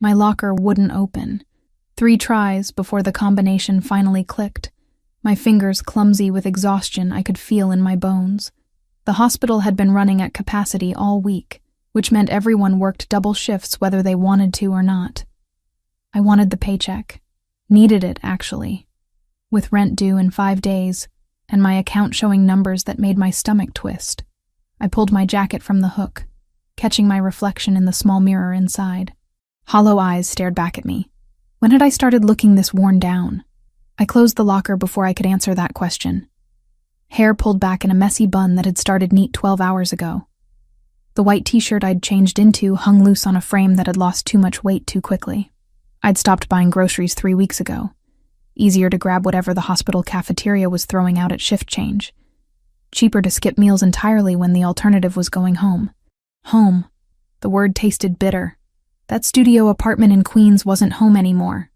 My locker wouldn't open. 3 tries before the combination finally clicked. My fingers clumsy with exhaustion I could feel in my bones. The hospital had been running at capacity all week, which meant everyone worked double shifts whether they wanted to or not. I wanted the paycheck. Needed it, actually. With rent due in 5 days, and my account showing numbers that made my stomach twist. I pulled my jacket from the hook, catching my reflection in the small mirror inside. Hollow eyes stared back at me. When had I started looking this worn down? I closed the locker before I could answer that question. Hair pulled back in a messy bun that had started neat 12 hours ago. The white t-shirt I'd changed into hung loose on a frame that had lost too much weight too quickly. I'd stopped buying groceries 3 weeks ago. Easier to grab whatever the hospital cafeteria was throwing out at shift change. Cheaper to skip meals entirely when the alternative was going home. Home. The word tasted bitter. That studio apartment in Queens wasn't home anymore.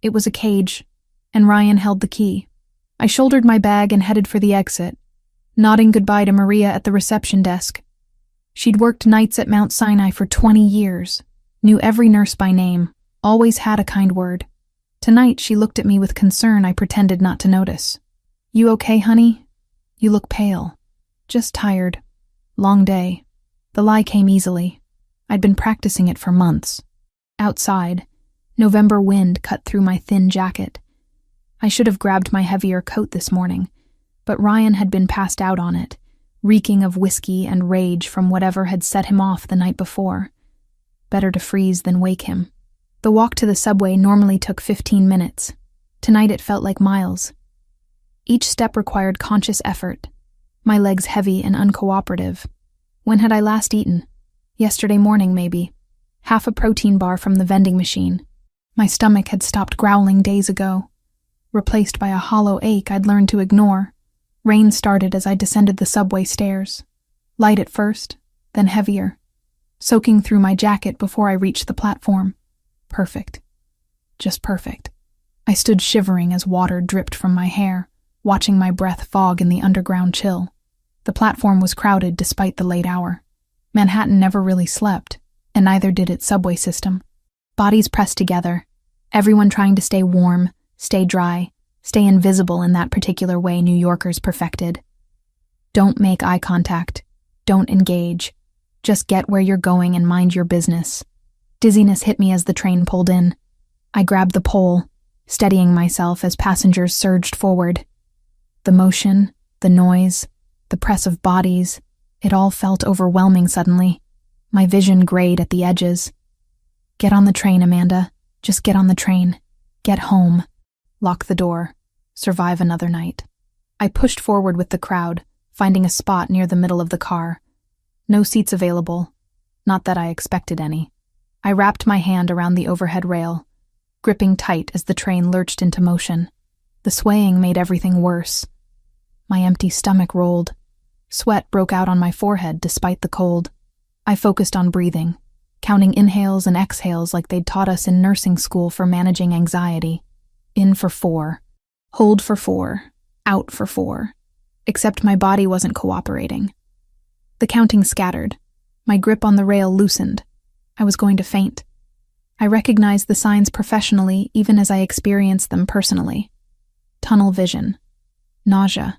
It was a cage, and Ryan held the key. I shouldered my bag and headed for the exit, nodding goodbye to Maria at the reception desk. She'd worked nights at Mount Sinai for 20 years, knew every nurse by name, always had a kind word. Tonight she looked at me with concern I pretended not to notice. "You okay, honey? You look pale." "Just tired. Long day." The lie came easily. I'd been practicing it for months. Outside, November wind cut through my thin jacket. I should have grabbed my heavier coat this morning, but Ryan had been passed out on it, reeking of whiskey and rage from whatever had set him off the night before. Better to freeze than wake him. The walk to the subway normally took 15 minutes. Tonight it felt like miles. Each step required conscious effort, my legs heavy and uncooperative. When had I last eaten? Yesterday morning, maybe. Half a protein bar from the vending machine. My stomach had stopped growling days ago, replaced by a hollow ache I'd learned to ignore. Rain started as I descended the subway stairs. Light at first, then heavier, soaking through my jacket before I reached the platform. Perfect. Just perfect. I stood shivering as water dripped from my hair, watching my breath fog in the underground chill. The platform was crowded despite the late hour. Manhattan never really slept, and neither did its subway system. Bodies pressed together, everyone trying to stay warm, stay dry, stay invisible in that particular way New Yorkers perfected. Don't make eye contact. Don't engage. Just get where you're going and mind your business. Dizziness hit me as the train pulled in. I grabbed the pole, steadying myself as passengers surged forward. The motion, the noise, the press of bodies, it all felt overwhelming suddenly. My vision grayed at the edges. Get on the train, Amanda. Just get on the train. Get home. Lock the door. Survive another night. I pushed forward with the crowd, finding a spot near the middle of the car. No seats available. Not that I expected any. I wrapped my hand around the overhead rail, gripping tight as the train lurched into motion. The swaying made everything worse. My empty stomach rolled. Sweat broke out on my forehead despite the cold. I focused on breathing, counting inhales and exhales like they'd taught us in nursing school for managing anxiety. In for 4, hold for 4, out for 4. Except my body wasn't cooperating. The counting scattered. My grip on the rail loosened. I was going to faint. I recognized the signs professionally even as I experienced them personally. Tunnel vision. Nausea.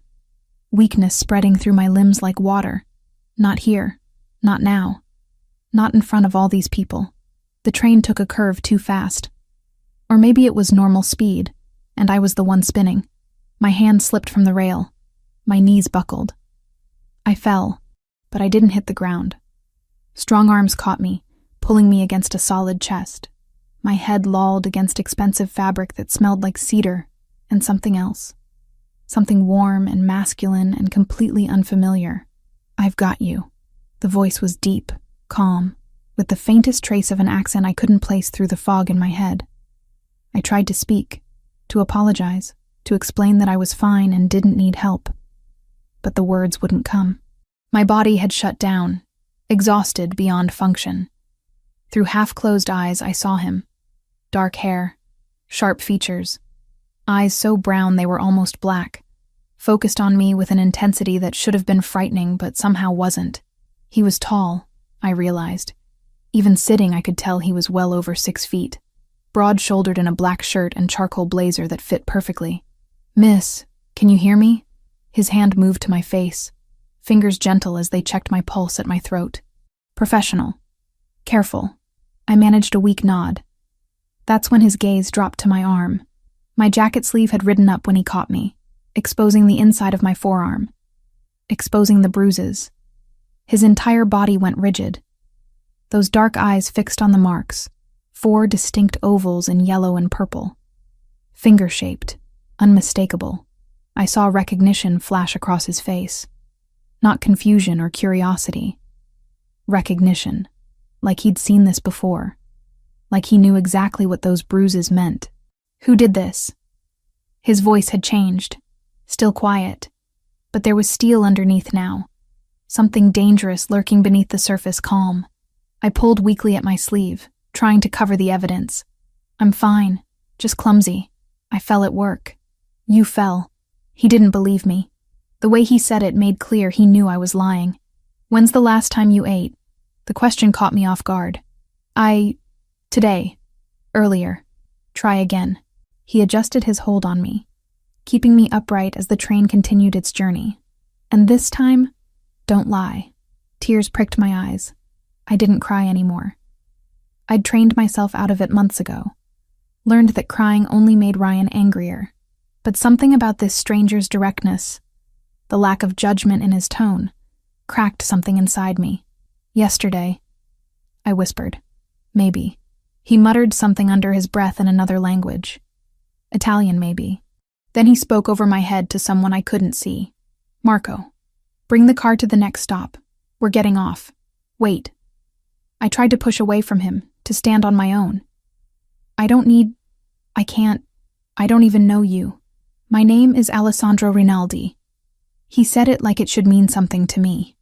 Weakness spreading through my limbs like water. Not here. Not now. Not in front of all these people. The train took a curve too fast. Or maybe it was normal speed, and I was the one spinning. My hand slipped from the rail. My knees buckled. I fell, but I didn't hit the ground. Strong arms caught me, pulling me against a solid chest. My head lolled against expensive fabric that smelled like cedar and something else. Something warm and masculine and completely unfamiliar. "I've got you." The voice was deep, calm, with the faintest trace of an accent I couldn't place through the fog in my head. I tried to speak, to apologize, to explain that I was fine and didn't need help. But the words wouldn't come. My body had shut down, exhausted beyond function. Through half-closed eyes I saw him. Dark hair, sharp features, eyes so brown they were almost black, focused on me with an intensity that should have been frightening but somehow wasn't. He was tall, I realized. Even sitting, I could tell he was well over 6 feet, broad-shouldered in a black shirt and charcoal blazer that fit perfectly. "Miss, can you hear me?" His hand moved to my face, fingers gentle as they checked my pulse at my throat. "Professional. Careful." I managed a weak nod. That's when his gaze dropped to my arm. My jacket sleeve had ridden up when he caught me, exposing the inside of my forearm, exposing the bruises. His entire body went rigid. Those dark eyes fixed on the marks, 4 distinct ovals in yellow and purple. Finger-shaped, unmistakable. I saw recognition flash across his face. Not confusion or curiosity. Recognition. Like he'd seen this before. Like he knew exactly what those bruises meant. "Who did this?" His voice had changed. Still quiet. But there was steel underneath now. Something dangerous lurking beneath the surface calm. I pulled weakly at my sleeve, trying to cover the evidence. "I'm fine. Just clumsy. I fell at work." "You fell." He didn't believe me. The way he said it made clear he knew I was lying. "When's the last time you ate?" The question caught me off guard. Today. Earlier. Try again." He adjusted his hold on me, keeping me upright as the train continued its journey. And this time, don't lie. Tears pricked my eyes. I didn't cry anymore. I'd trained myself out of it months ago. Learned that crying only made Ryan angrier. But something about this stranger's directness, the lack of judgment in his tone, cracked something inside me. "Yesterday," I whispered. "Maybe." He muttered something under his breath in another language. Italian, maybe. Then he spoke over my head to someone I couldn't see. "Marco, bring the car to the next stop. We're getting off. Wait." I tried to push away from him, to stand on my own. I don't even know you. My name is Alessandro Rinaldi." He said it like it should mean something to me.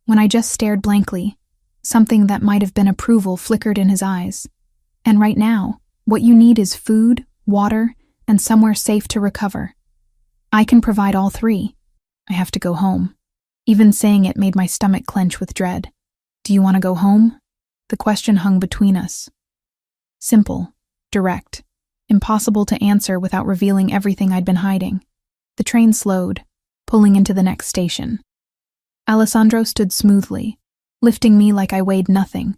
When I just stared blankly, something that might have been approval flickered in his eyes. "And right now, what you need is food, water, and somewhere safe to recover. I can provide all 3. I have to go home." Even saying it made my stomach clench with dread. "Do you want to go home?" The question hung between us. Simple, direct, impossible to answer without revealing everything I'd been hiding. The train slowed, pulling into the next station. Alessandro stood smoothly, lifting me like I weighed nothing,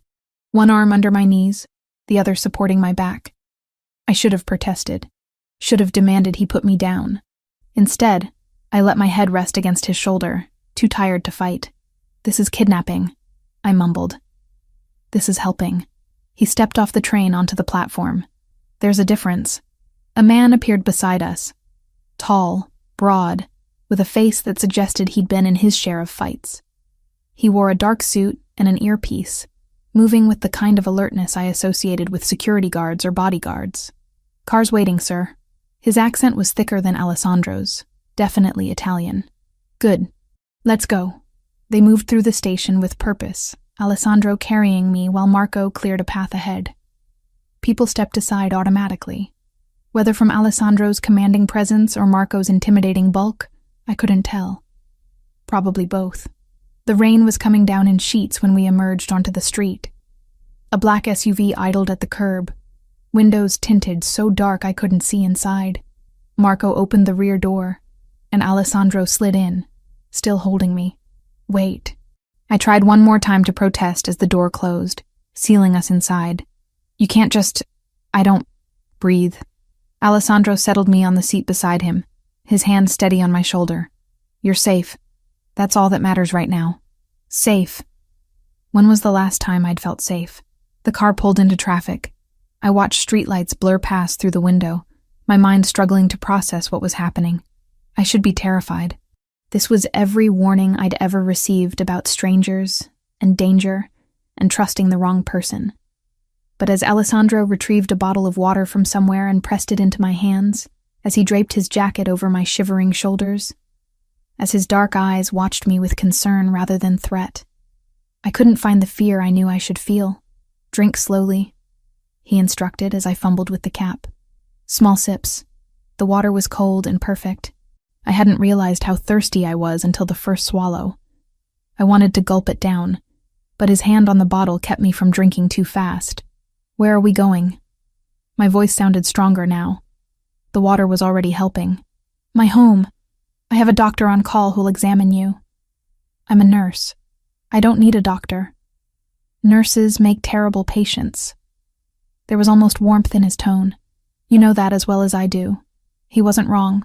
one arm under my knees, the other supporting my back. I should have protested, should have demanded he put me down. Instead, I let my head rest against his shoulder, too tired to fight. "This is kidnapping," I mumbled. "This is helping." He stepped off the train onto the platform. There's a difference. A man appeared beside us. Tall, broad, with a face that suggested he'd been in his share of fights. He wore a dark suit and an earpiece, moving with the kind of alertness I associated with security guards or bodyguards. "Car's waiting, sir." His accent was thicker than Alessandro's, definitely Italian. "Good. Let's go." They moved through the station with purpose, Alessandro carrying me while Marco cleared a path ahead. People stepped aside automatically. Whether from Alessandro's commanding presence or Marco's intimidating bulk, I couldn't tell. Probably both. The rain was coming down in sheets when we emerged onto the street. A black SUV idled at the curb, windows tinted so dark I couldn't see inside. Marco opened the rear door, and Alessandro slid in, still holding me. "Wait." I tried one more time to protest as the door closed, sealing us inside. "You can't just... I don't... breathe." Alessandro settled me on the seat beside him, his hand steady on my shoulder. "You're safe. That's all that matters right now." Safe. When was the last time I'd felt safe? The car pulled into traffic. I watched streetlights blur past through the window, my mind struggling to process what was happening. I should be terrified. This was every warning I'd ever received about strangers and danger and trusting the wrong person. But as Alessandro retrieved a bottle of water from somewhere and pressed it into my hands, as he draped his jacket over my shivering shoulders, as his dark eyes watched me with concern rather than threat, I couldn't find the fear I knew I should feel. "Drink slowly," he instructed as I fumbled with the cap. Small sips. The water was cold and perfect. I hadn't realized how thirsty I was until the first swallow. I wanted to gulp it down, but his hand on the bottle kept me from drinking too fast. "Where are we going?" My voice sounded stronger now. The water was already helping. "My home. I have a doctor on call who'll examine you." "I'm a nurse. I don't need a doctor." "Nurses make terrible patients." There was almost warmth in his tone. "You know that as well as I do." He wasn't wrong.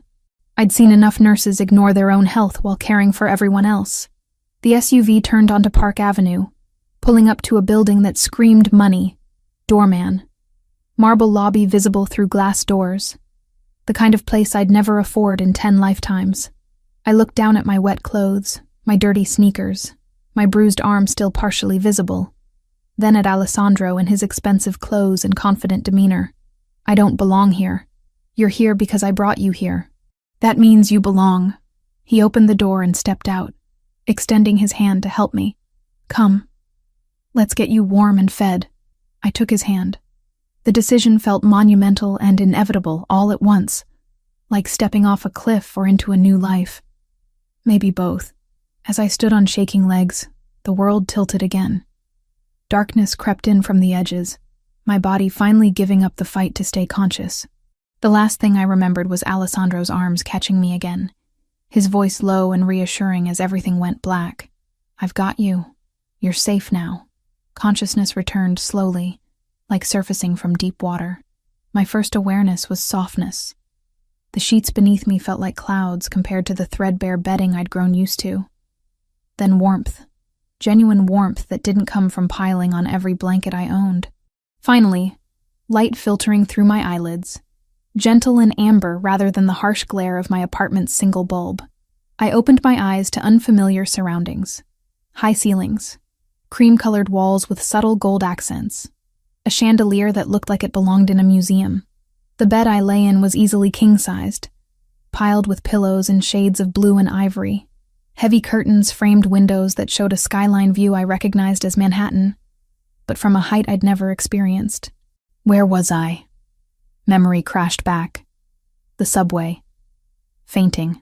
I'd seen enough nurses ignore their own health while caring for everyone else. The SUV turned onto Park Avenue, pulling up to a building that screamed money. Doorman. Marble lobby visible through glass doors. The kind of place I'd never afford in 10 lifetimes. I looked down at my wet clothes, my dirty sneakers, my bruised arm still partially visible. Then at Alessandro in his expensive clothes and confident demeanor. "I don't belong here. You're here because I brought you here. That means you belong." He opened the door and stepped out, extending his hand to help me. "Come. Let's get you warm and fed." I took his hand. The decision felt monumental and inevitable all at once, like stepping off a cliff or into a new life. Maybe both. As I stood on shaking legs, the world tilted again. Darkness crept in from the edges, my body finally giving up the fight to stay conscious. The last thing I remembered was Alessandro's arms catching me again, his voice low and reassuring as everything went black. "I've got you. You're safe now." Consciousness returned slowly, like surfacing from deep water. My first awareness was softness. The sheets beneath me felt like clouds compared to the threadbare bedding I'd grown used to. Then warmth. Genuine warmth that didn't come from piling on every blanket I owned. Finally, light filtering through my eyelids, gentle and amber rather than the harsh glare of my apartment's single bulb. I opened my eyes to unfamiliar surroundings. High ceilings, cream-colored walls with subtle gold accents, a chandelier that looked like it belonged in a museum. The bed I lay in was easily king-sized, piled with pillows in shades of blue and ivory. Heavy curtains framed windows that showed a skyline view I recognized as Manhattan, but from a height I'd never experienced. Where was I? Memory crashed back. The subway. Fainting.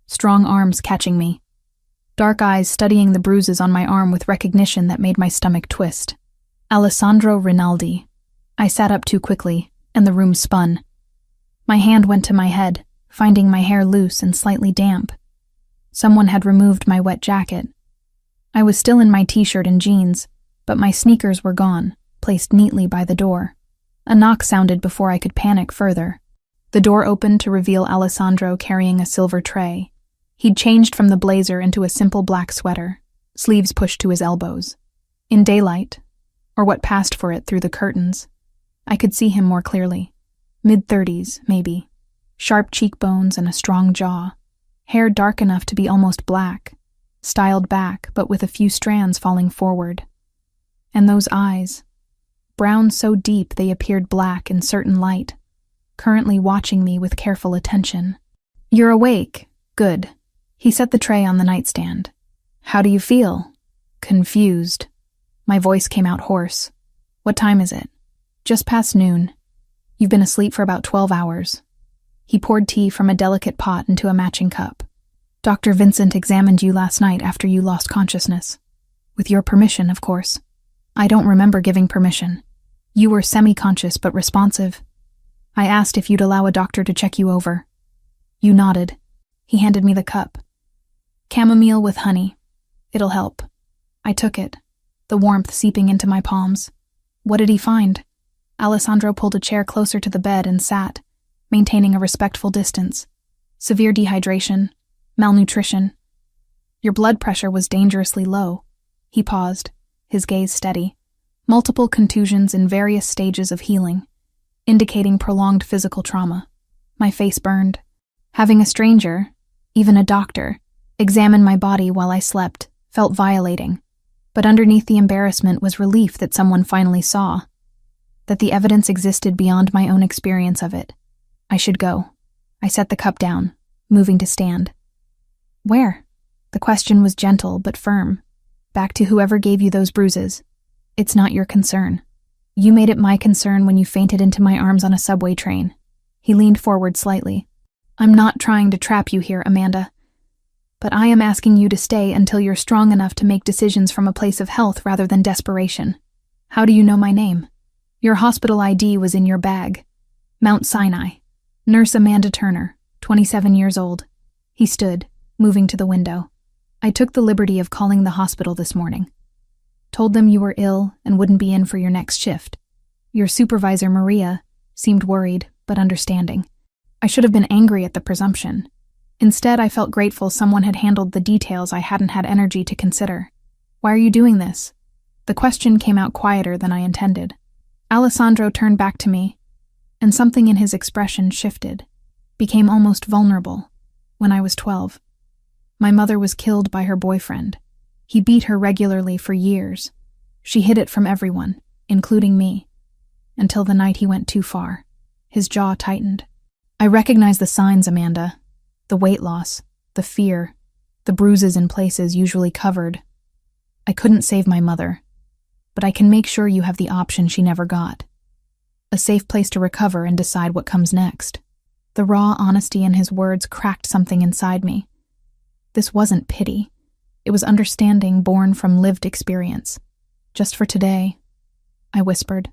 Strong arms catching me. Dark eyes studying the bruises on my arm with recognition that made my stomach twist. Alessandro Rinaldi. I sat up too quickly, and the room spun. My hand went to my head, finding my hair loose and slightly damp. Someone had removed my wet jacket. I was still in my t-shirt and jeans, but my sneakers were gone, placed neatly by the door. A knock sounded before I could panic further. The door opened to reveal Alessandro carrying a silver tray. He'd changed from the blazer into a simple black sweater, sleeves pushed to his elbows. In daylight, or what passed for it through the curtains, I could see him more clearly. Mid-30s, maybe. Sharp cheekbones and a strong jaw. Hair dark enough to be almost black, styled back but with a few strands falling forward. And those eyes, brown so deep they appeared black in certain light, currently watching me with careful attention. "You're awake. Good." He set the tray on the nightstand. "How do you feel?" "Confused." My voice came out hoarse. "What time is it?" "Just past noon. You've been asleep for about 12 hours. He poured tea from a delicate pot into a matching cup. "Dr. Vincent examined you last night after you lost consciousness. With your permission, of course." "I don't remember giving permission. You were semi-conscious but responsive. I asked if you'd allow a doctor to check you over." You nodded. He handed me the cup. "Chamomile with honey. It'll help." I took it, the warmth seeping into my palms. "What did he find?" Alessandro pulled a chair closer to the bed and sat, maintaining a respectful distance. "Severe dehydration, malnutrition. Your blood pressure was dangerously low." He paused, his gaze steady. "Multiple contusions in various stages of healing, indicating prolonged physical trauma." My face burned. Having a stranger, even a doctor, examine my body while I slept felt violating, but underneath the embarrassment was relief that someone finally saw, that the evidence existed beyond my own experience of it. I should go. I set the cup down, moving to stand. "Where?" The question was gentle but firm. "Back to whoever gave you those bruises. It's not your concern. You made it my concern when you fainted into my arms on a subway train." He leaned forward slightly. "I'm not trying to trap you here, Amanda. But I am asking you to stay until you're strong enough to make decisions from a place of health rather than desperation. How do you know my name? Your hospital ID was in your bag. Mount Sinai. Nurse Amanda Turner, 27 years old. He stood, moving to the window. I took the liberty of calling the hospital this morning. Told them you were ill and wouldn't be in for your next shift. Your supervisor, Maria, seemed worried, but understanding. I should have been angry at the presumption. Instead, I felt grateful someone had handled the details I hadn't had energy to consider. Why are you doing this? The question came out quieter than I intended. Alessandro turned back to me, and something in his expression shifted, became almost vulnerable. When I was 12, my mother was killed by her boyfriend. He beat her regularly for years. She hid it from everyone, including me, until the night he went too far. His jaw tightened. I recognize the signs, Amanda. The weight loss, the fear, the bruises in places usually covered. I couldn't save my mother, but I can make sure you have the option she never got. A safe place to recover and decide what comes next. The raw honesty in his words cracked something inside me. This wasn't pity. It was understanding born from lived experience. Just for today, I whispered.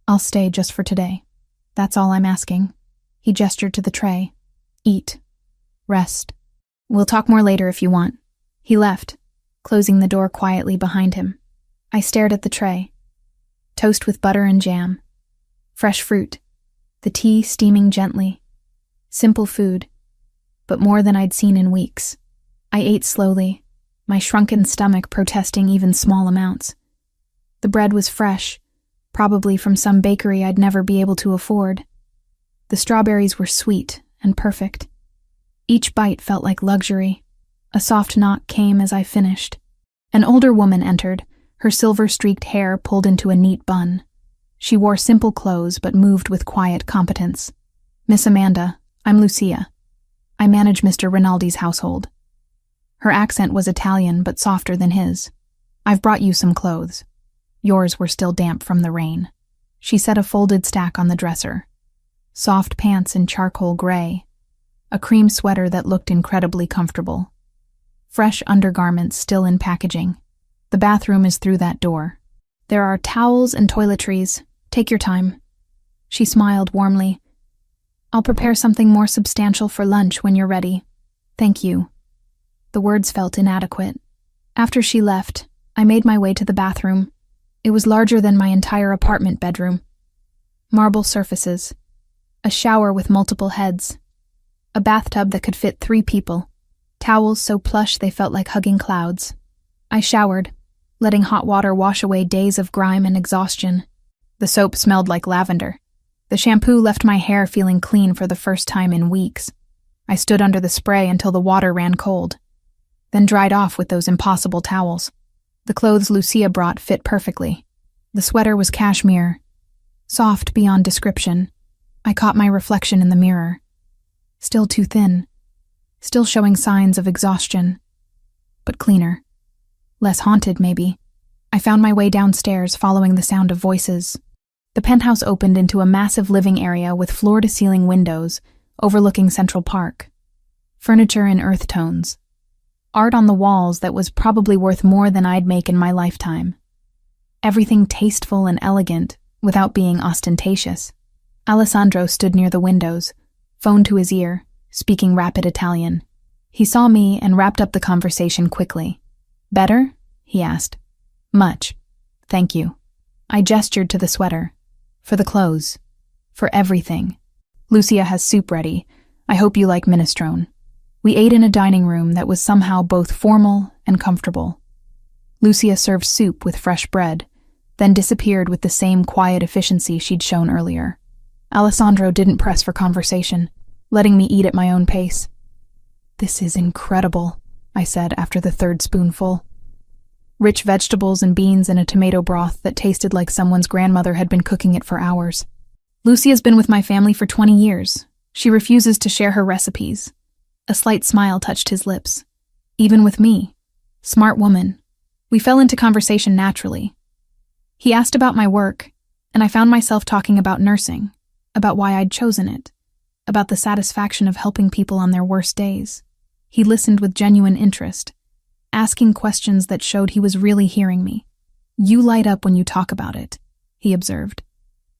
I'll stay just for today. That's all I'm asking. He gestured to the tray. Eat. Rest. We'll talk more later if you want. He left, closing the door quietly behind him. I stared at the tray. Toast with butter and jam. Fresh fruit. The tea steaming gently. Simple food, but more than I'd seen in weeks. I ate slowly, my shrunken stomach protesting even small amounts. The bread was fresh, probably from some bakery I'd never be able to afford. The strawberries were sweet and perfect. Each bite felt like luxury. A soft knock came as I finished. An older woman entered, her silver-streaked hair pulled into a neat bun. She wore simple clothes but moved with quiet competence. Miss Amanda, I'm Lucia. I manage Mr. Rinaldi's household. Her accent was Italian but softer than his. I've brought you some clothes. Yours were still damp from the rain. She set a folded stack on the dresser. Soft pants in charcoal gray. A cream sweater that looked incredibly comfortable. Fresh undergarments still in packaging. The bathroom is through that door. There are towels and toiletries. Take your time. She smiled warmly. I'll prepare something more substantial for lunch when you're ready. Thank you. The words felt inadequate. After she left, I made my way to the bathroom. It was larger than my entire apartment bedroom. Marble surfaces. A shower with multiple heads. A bathtub that could fit 3 people. Towels so plush they felt like hugging clouds. I showered, letting hot water wash away days of grime and exhaustion. The soap smelled like lavender. The shampoo left my hair feeling clean for the first time in weeks. I stood under the spray until the water ran cold, then dried off with those impossible towels. The clothes Lucia brought fit perfectly. The sweater was cashmere, soft beyond description. I caught my reflection in the mirror. Still too thin, still showing signs of exhaustion, but cleaner. Less haunted, maybe. I found my way downstairs, following the sound of voices. The penthouse opened into a massive living area with floor-to-ceiling windows overlooking Central Park. Furniture in earth tones. Art on the walls that was probably worth more than I'd make in my lifetime. Everything tasteful and elegant without being ostentatious. Alessandro stood near the windows, phone to his ear, speaking rapid Italian. He saw me and wrapped up the conversation quickly. Better? He asked. Much. Thank you. I gestured to the sweater. For the clothes. For everything. Lucia has soup ready. I hope you like minestrone. We ate in a dining room that was somehow both formal and comfortable. Lucia served soup with fresh bread, then disappeared with the same quiet efficiency she'd shown earlier. Alessandro didn't press for conversation, letting me eat at my own pace. This is incredible, I said after the 3rd spoonful. Rich vegetables and beans in a tomato broth that tasted like someone's grandmother had been cooking it for hours. Lucia's been with my family for 20 years. She refuses to share her recipes. A slight smile touched his lips. Even with me. Smart woman. We fell into conversation naturally. He asked about my work, and I found myself talking about nursing, about why I'd chosen it, about the satisfaction of helping people on their worst days. He listened with genuine interest, asking questions that showed he was really hearing me. "You light up when you talk about it," he observed.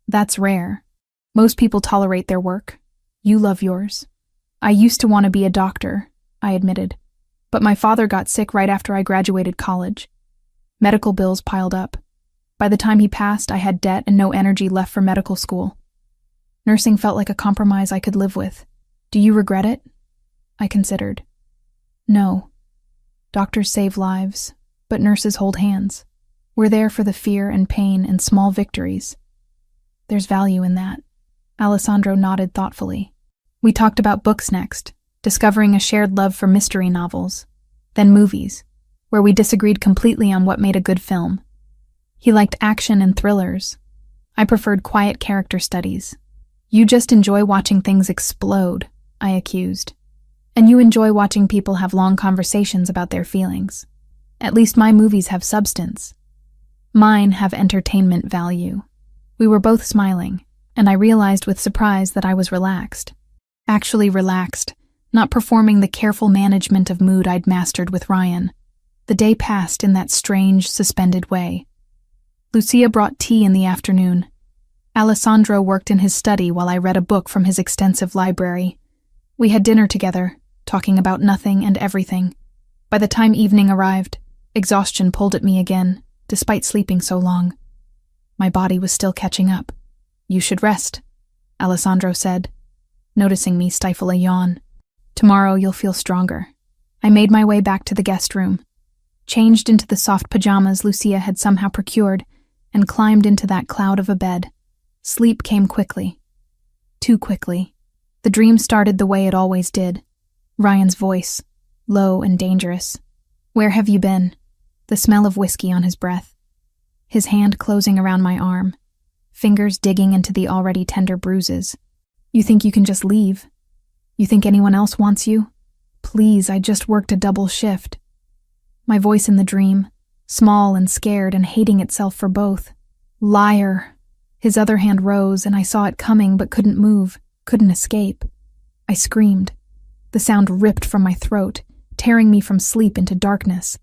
"That's rare. Most people tolerate their work. You love yours." "I used to want to be a doctor," I admitted, "but my father got sick right after I graduated college. Medical bills piled up. By the time he passed, I had debt and no energy left for medical school. Nursing felt like a compromise I could live with. Do you regret it?" I considered. "No. Doctors save lives, but nurses hold hands. We're there for the fear and pain and small victories. There's value in that." Alessandro nodded thoughtfully. We talked about books next, discovering a shared love for mystery novels, then movies, where we disagreed completely on what made a good film. He liked action and thrillers. I preferred quiet character studies. "You just enjoy watching things explode," I accused. "And you enjoy watching people have long conversations about their feelings. At least my movies have substance. Mine have entertainment value." We were both smiling, and I realized with surprise that I was relaxed. Actually relaxed, not performing the careful management of mood I'd mastered with Ryan. The day passed in that strange, suspended way. Lucia brought tea in the afternoon. Alessandro worked in his study while I read a book from his extensive library. We had dinner together, talking about nothing and everything. By the time evening arrived, exhaustion pulled at me again, despite sleeping so long. My body was still catching up. "You should rest," Alessandro said, noticing me stifle a yawn. "Tomorrow you'll feel stronger." I made my way back to the guest room, changed into the soft pajamas Lucia had somehow procured, and climbed into that cloud of a bed. Sleep came quickly. Too quickly. The dream started the way it always did. Ryan's voice, low and dangerous. "Where have you been?" The smell of whiskey on his breath. His hand closing around my arm, fingers digging into the already tender bruises. "You think you can just leave? You think anyone else wants you? Please, I just worked a double shift." My voice in the dream, small and scared and hating itself for both. "Liar." His other hand rose, and I saw it coming but couldn't move, couldn't escape. I screamed. The sound ripped from my throat, tearing me from sleep into darkness.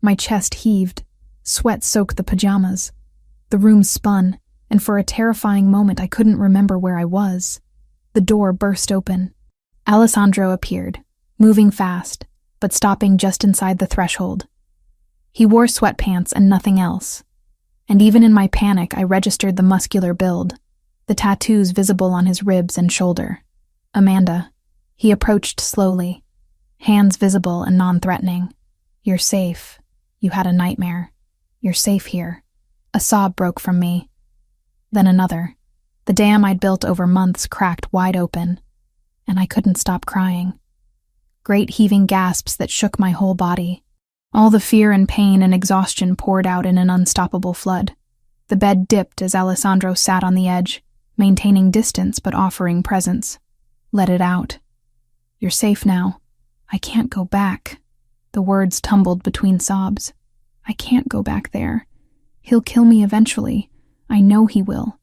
My chest heaved. Sweat soaked the pajamas. The room spun, and for a terrifying moment I couldn't remember where I was. The door burst open. Alessandro appeared, moving fast, but stopping just inside the threshold. He wore sweatpants and nothing else. And even in my panic, I registered the muscular build, the tattoos visible on his ribs and shoulder. "Amanda." He approached slowly, hands visible and non-threatening. "You're safe. You had a nightmare. You're safe here." A sob broke from me. Then another. The dam I'd built over months cracked wide open, and I couldn't stop crying. Great heaving gasps that shook my whole body. All the fear and pain and exhaustion poured out in an unstoppable flood. The bed dipped as Alessandro sat on the edge, maintaining distance but offering presence. "Let it out. You're safe now. I can't go back." The words tumbled between sobs. "I can't go back there. He'll kill me eventually. I know he will.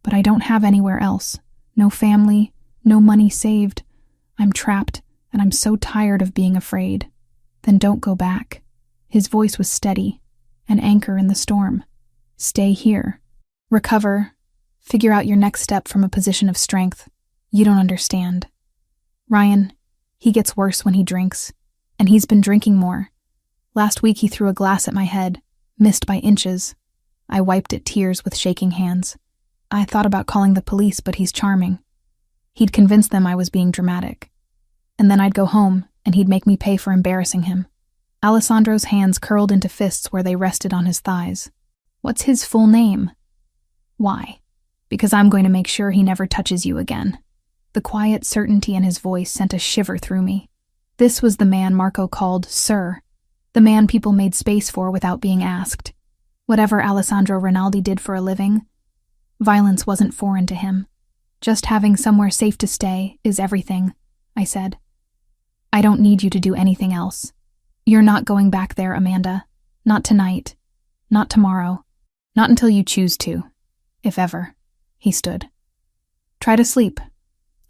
But I don't have anywhere else. No family, no money saved. I'm trapped, and I'm so tired of being afraid." "Then don't go back." His voice was steady, an anchor in the storm. "Stay here. Recover. Figure out your next step from a position of strength. You don't understand. Ryan, he gets worse when he drinks, and he's been drinking more. Last week he threw a glass at my head, missed by inches. I wiped at tears with shaking hands. I thought about calling the police, but he's charming. He'd convince them I was being dramatic. And then I'd go home, and he'd make me pay for embarrassing him." Alessandro's hands curled into fists where they rested on his thighs. "What's his full name?" "Why? Because I'm going to make sure he never touches you again." The quiet certainty in his voice sent a shiver through me. This was the man Marco called Sir, the man people made space for without being asked. Whatever Alessandro Rinaldi did for a living, violence wasn't foreign to him. "Just having somewhere safe to stay is everything," I said. "I don't need you to do anything else. You're not going back there, Amanda. Not tonight. Not tomorrow. Not until you choose to. If ever." He stood. "Try to sleep.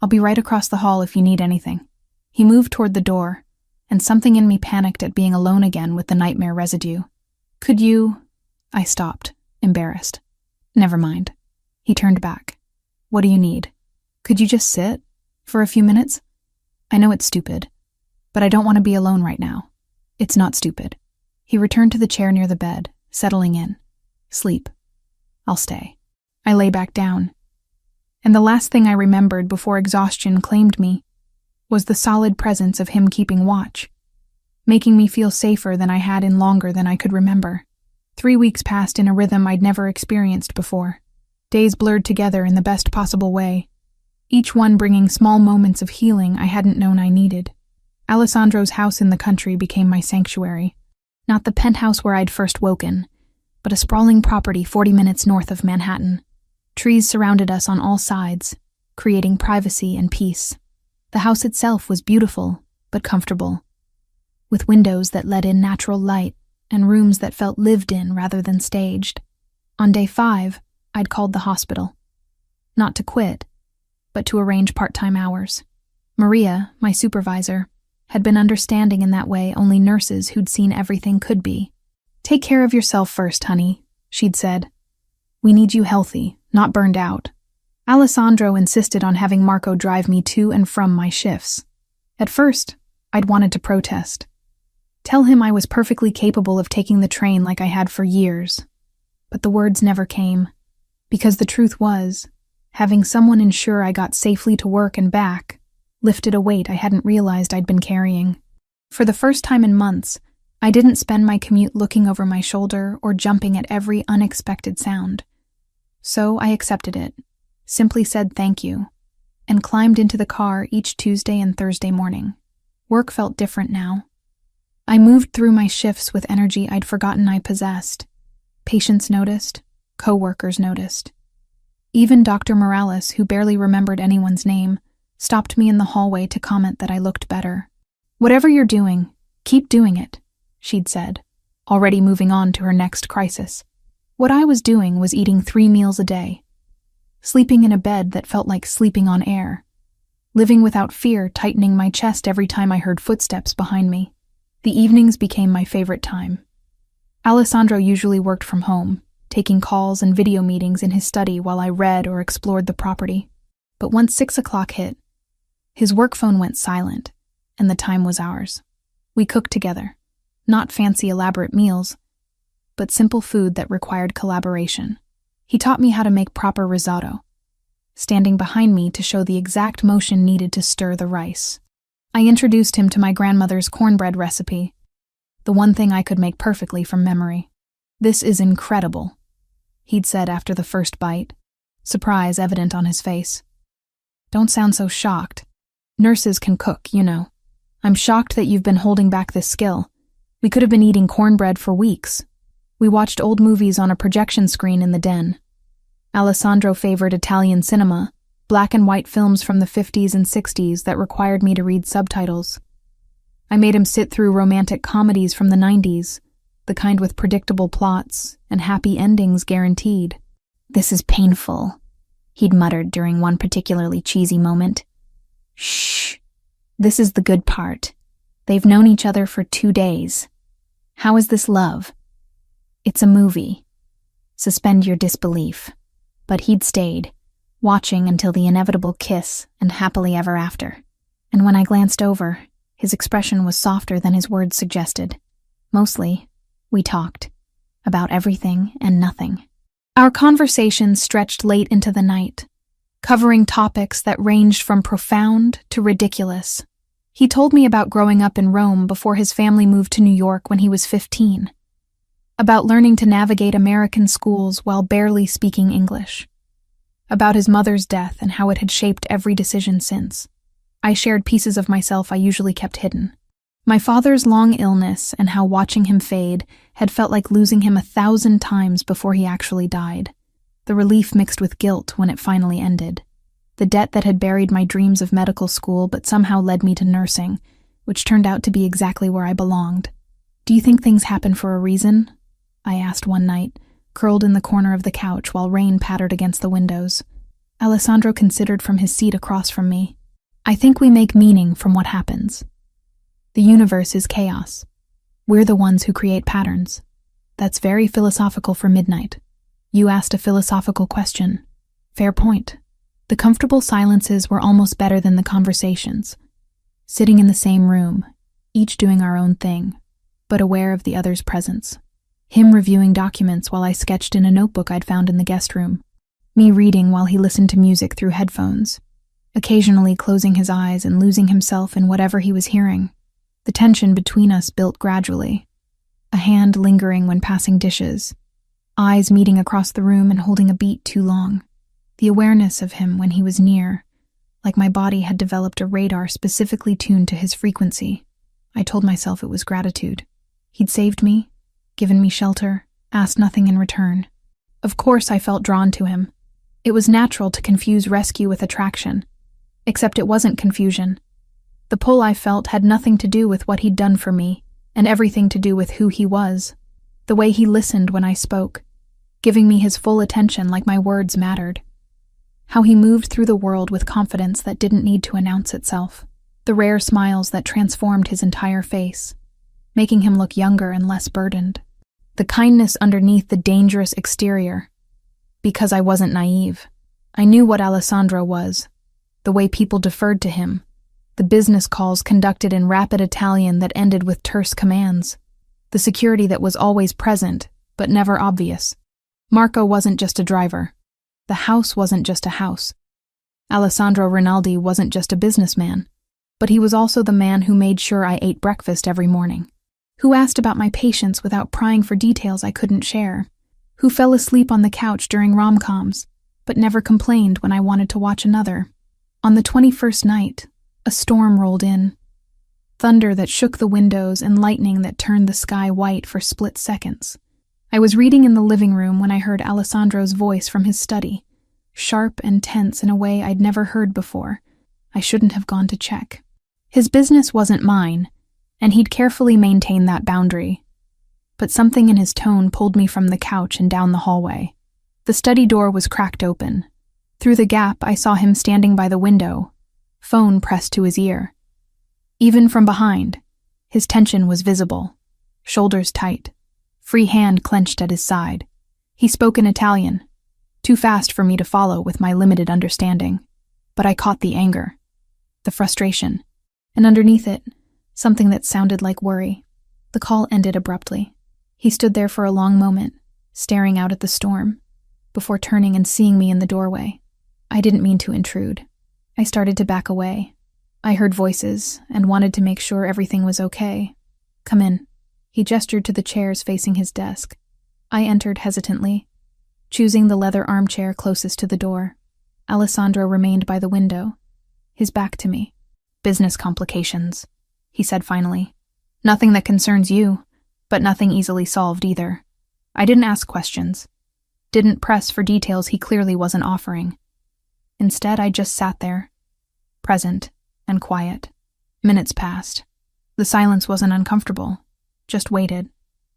I'll be right across the hall if you need anything." He moved toward the door, and something in me panicked at being alone again with the nightmare residue. "Could you—" I stopped, embarrassed. "Never mind." He turned back. "What do you need? Could you just sit? For a few minutes? I know it's stupid, but I don't want to be alone right now." "It's not stupid." He returned to the chair near the bed, settling in. "Sleep. I'll stay." I lay back down, and the last thing I remembered before exhaustion claimed me was the solid presence of him keeping watch, making me feel safer than I had in longer than I could remember. 3 weeks passed in a rhythm I'd never experienced before. Days blurred together in the best possible way, each one bringing small moments of healing I hadn't known I needed. Alessandro's house in the country became my sanctuary. Not the penthouse where I'd first woken, but a sprawling property 40 minutes north of Manhattan. Trees surrounded us on all sides, creating privacy and peace. The house itself was beautiful, but comfortable, with windows that let in natural light and rooms that felt lived in rather than staged. On day 5, I'd called the hospital. Not to quit, but to arrange part-time hours. Maria, my supervisor, had been understanding in that way only nurses who'd seen everything could be. "Take care of yourself first, honey," she'd said. "We need you healthy, not burned out." Alessandro insisted on having Marco drive me to and from my shifts. At first, I'd wanted to protest. Tell him I was perfectly capable of taking the train like I had for years. But the words never came, because the truth was, having someone ensure I got safely to work and back lifted a weight I hadn't realized I'd been carrying. For the first time in months, I didn't spend my commute looking over my shoulder or jumping at every unexpected sound. So I accepted it, simply said thank you, and climbed into the car each Tuesday and Thursday morning. Work felt different now. I moved through my shifts with energy I'd forgotten I possessed. Patients noticed, co-workers noticed. Even Dr. Morales, who barely remembered anyone's name, stopped me in the hallway to comment that I looked better. "Whatever you're doing, keep doing it," she'd said, already moving on to her next crisis. What I was doing was eating 3 meals a day, sleeping in a bed that felt like sleeping on air, living without fear tightening my chest every time I heard footsteps behind me. The evenings became my favorite time. Alessandro usually worked from home, taking calls and video meetings in his study while I read or explored the property. But once 6 o'clock hit, his work phone went silent, and the time was ours. We cooked together, not fancy elaborate meals, but simple food that required collaboration. He taught me how to make proper risotto, standing behind me to show the exact motion needed to stir the rice. I introduced him to my grandmother's cornbread recipe, the one thing I could make perfectly from memory. "This is incredible," he'd said after the first bite, surprise evident on his face. "Don't sound so shocked. Nurses can cook, you know. I'm shocked that you've been holding back this skill. We could have been eating cornbread for weeks." We watched old movies on a projection screen in the den. Alessandro favored Italian cinema, black and white films from the 50s and 60s that required me to read subtitles. I made him sit through romantic comedies from the 90s, the kind with predictable plots and happy endings guaranteed. "This is painful," he'd muttered during one particularly cheesy moment. "Shh. This is the good part. They've known each other for 2 days. How is this love? It's a movie. Suspend your disbelief." But he'd stayed, watching until the inevitable kiss and happily ever after. And when I glanced over, his expression was softer than his words suggested. Mostly, we talked about everything and nothing. Our conversations stretched late into the night, covering topics that ranged from profound to ridiculous. He told me about growing up in Rome before his family moved to New York when he was 15, about learning to navigate American schools while barely speaking English, about his mother's death and how it had shaped every decision since. I shared pieces of myself I usually kept hidden. My father's long illness and how watching him fade had felt like losing him 1,000 times before he actually died. The relief mixed with guilt when it finally ended. The debt that had buried my dreams of medical school but somehow led me to nursing, which turned out to be exactly where I belonged. "Do you think things happen for a reason?" I asked one night, curled in the corner of the couch while rain pattered against the windows. Alessandro considered from his seat across from me. "I think we make meaning from what happens. The universe is chaos. We're the ones who create patterns. That's very philosophical for midnight. You asked a philosophical question. Fair point. The comfortable silences were almost better than the conversations. Sitting in the same room, each doing our own thing, but aware of the other's presence. Him reviewing documents while I sketched in a notebook I'd found in the guest room. Me reading while he listened to music through headphones, occasionally closing his eyes and losing himself in whatever he was hearing. The tension between us built gradually. A hand lingering when passing dishes, eyes meeting across the room and holding a beat too long. The awareness of him when he was near, like my body had developed a radar specifically tuned to his frequency. I told myself it was gratitude. He'd saved me, given me shelter, asked nothing in return. Of course I felt drawn to him. It was natural to confuse rescue with attraction. Except it wasn't confusion. The pull I felt had nothing to do with what he'd done for me, and everything to do with who he was. The way he listened when I spoke, giving me his full attention like my words mattered. How he moved through the world with confidence that didn't need to announce itself. The rare smiles that transformed his entire face, making him look younger and less burdened. The kindness underneath the dangerous exterior. Because I wasn't naive. I knew what Alessandro was. The way people deferred to him. The business calls conducted in rapid Italian that ended with terse commands. The security that was always present, but never obvious. Marco wasn't just a driver. The house wasn't just a house. Alessandro Rinaldi wasn't just a businessman, but he was also the man who made sure I ate breakfast every morning, who asked about my patients without prying for details I couldn't share, who fell asleep on the couch during rom-coms, but never complained when I wanted to watch another. On the 21st night, a storm rolled in. Thunder that shook the windows and lightning that turned the sky white for split seconds. I was reading in the living room when I heard Alessandro's voice from his study, sharp and tense in a way I'd never heard before. I shouldn't have gone to check. His business wasn't mine, and he'd carefully maintained that boundary. But something in his tone pulled me from the couch and down the hallway. The study door was cracked open. Through the gap, I saw him standing by the window, phone pressed to his ear. Even from behind, his tension was visible, shoulders tight, free hand clenched at his side. He spoke in Italian, too fast for me to follow with my limited understanding. But I caught the anger, the frustration, and underneath it, something that sounded like worry. The call ended abruptly. He stood there for a long moment, staring out at the storm, before turning and seeing me in the doorway. I didn't mean to intrude. I started to back away. I heard voices and wanted to make sure everything was okay. Come in. He gestured to the chairs facing his desk. I entered hesitantly, choosing the leather armchair closest to the door. Alessandro remained by the window, his back to me. Business complications, he said finally. Nothing that concerns you, but nothing easily solved either. I didn't ask questions. Didn't press for details he clearly wasn't offering. Instead, I just sat there, present and quiet. Minutes passed. The silence wasn't uncomfortable, just waited.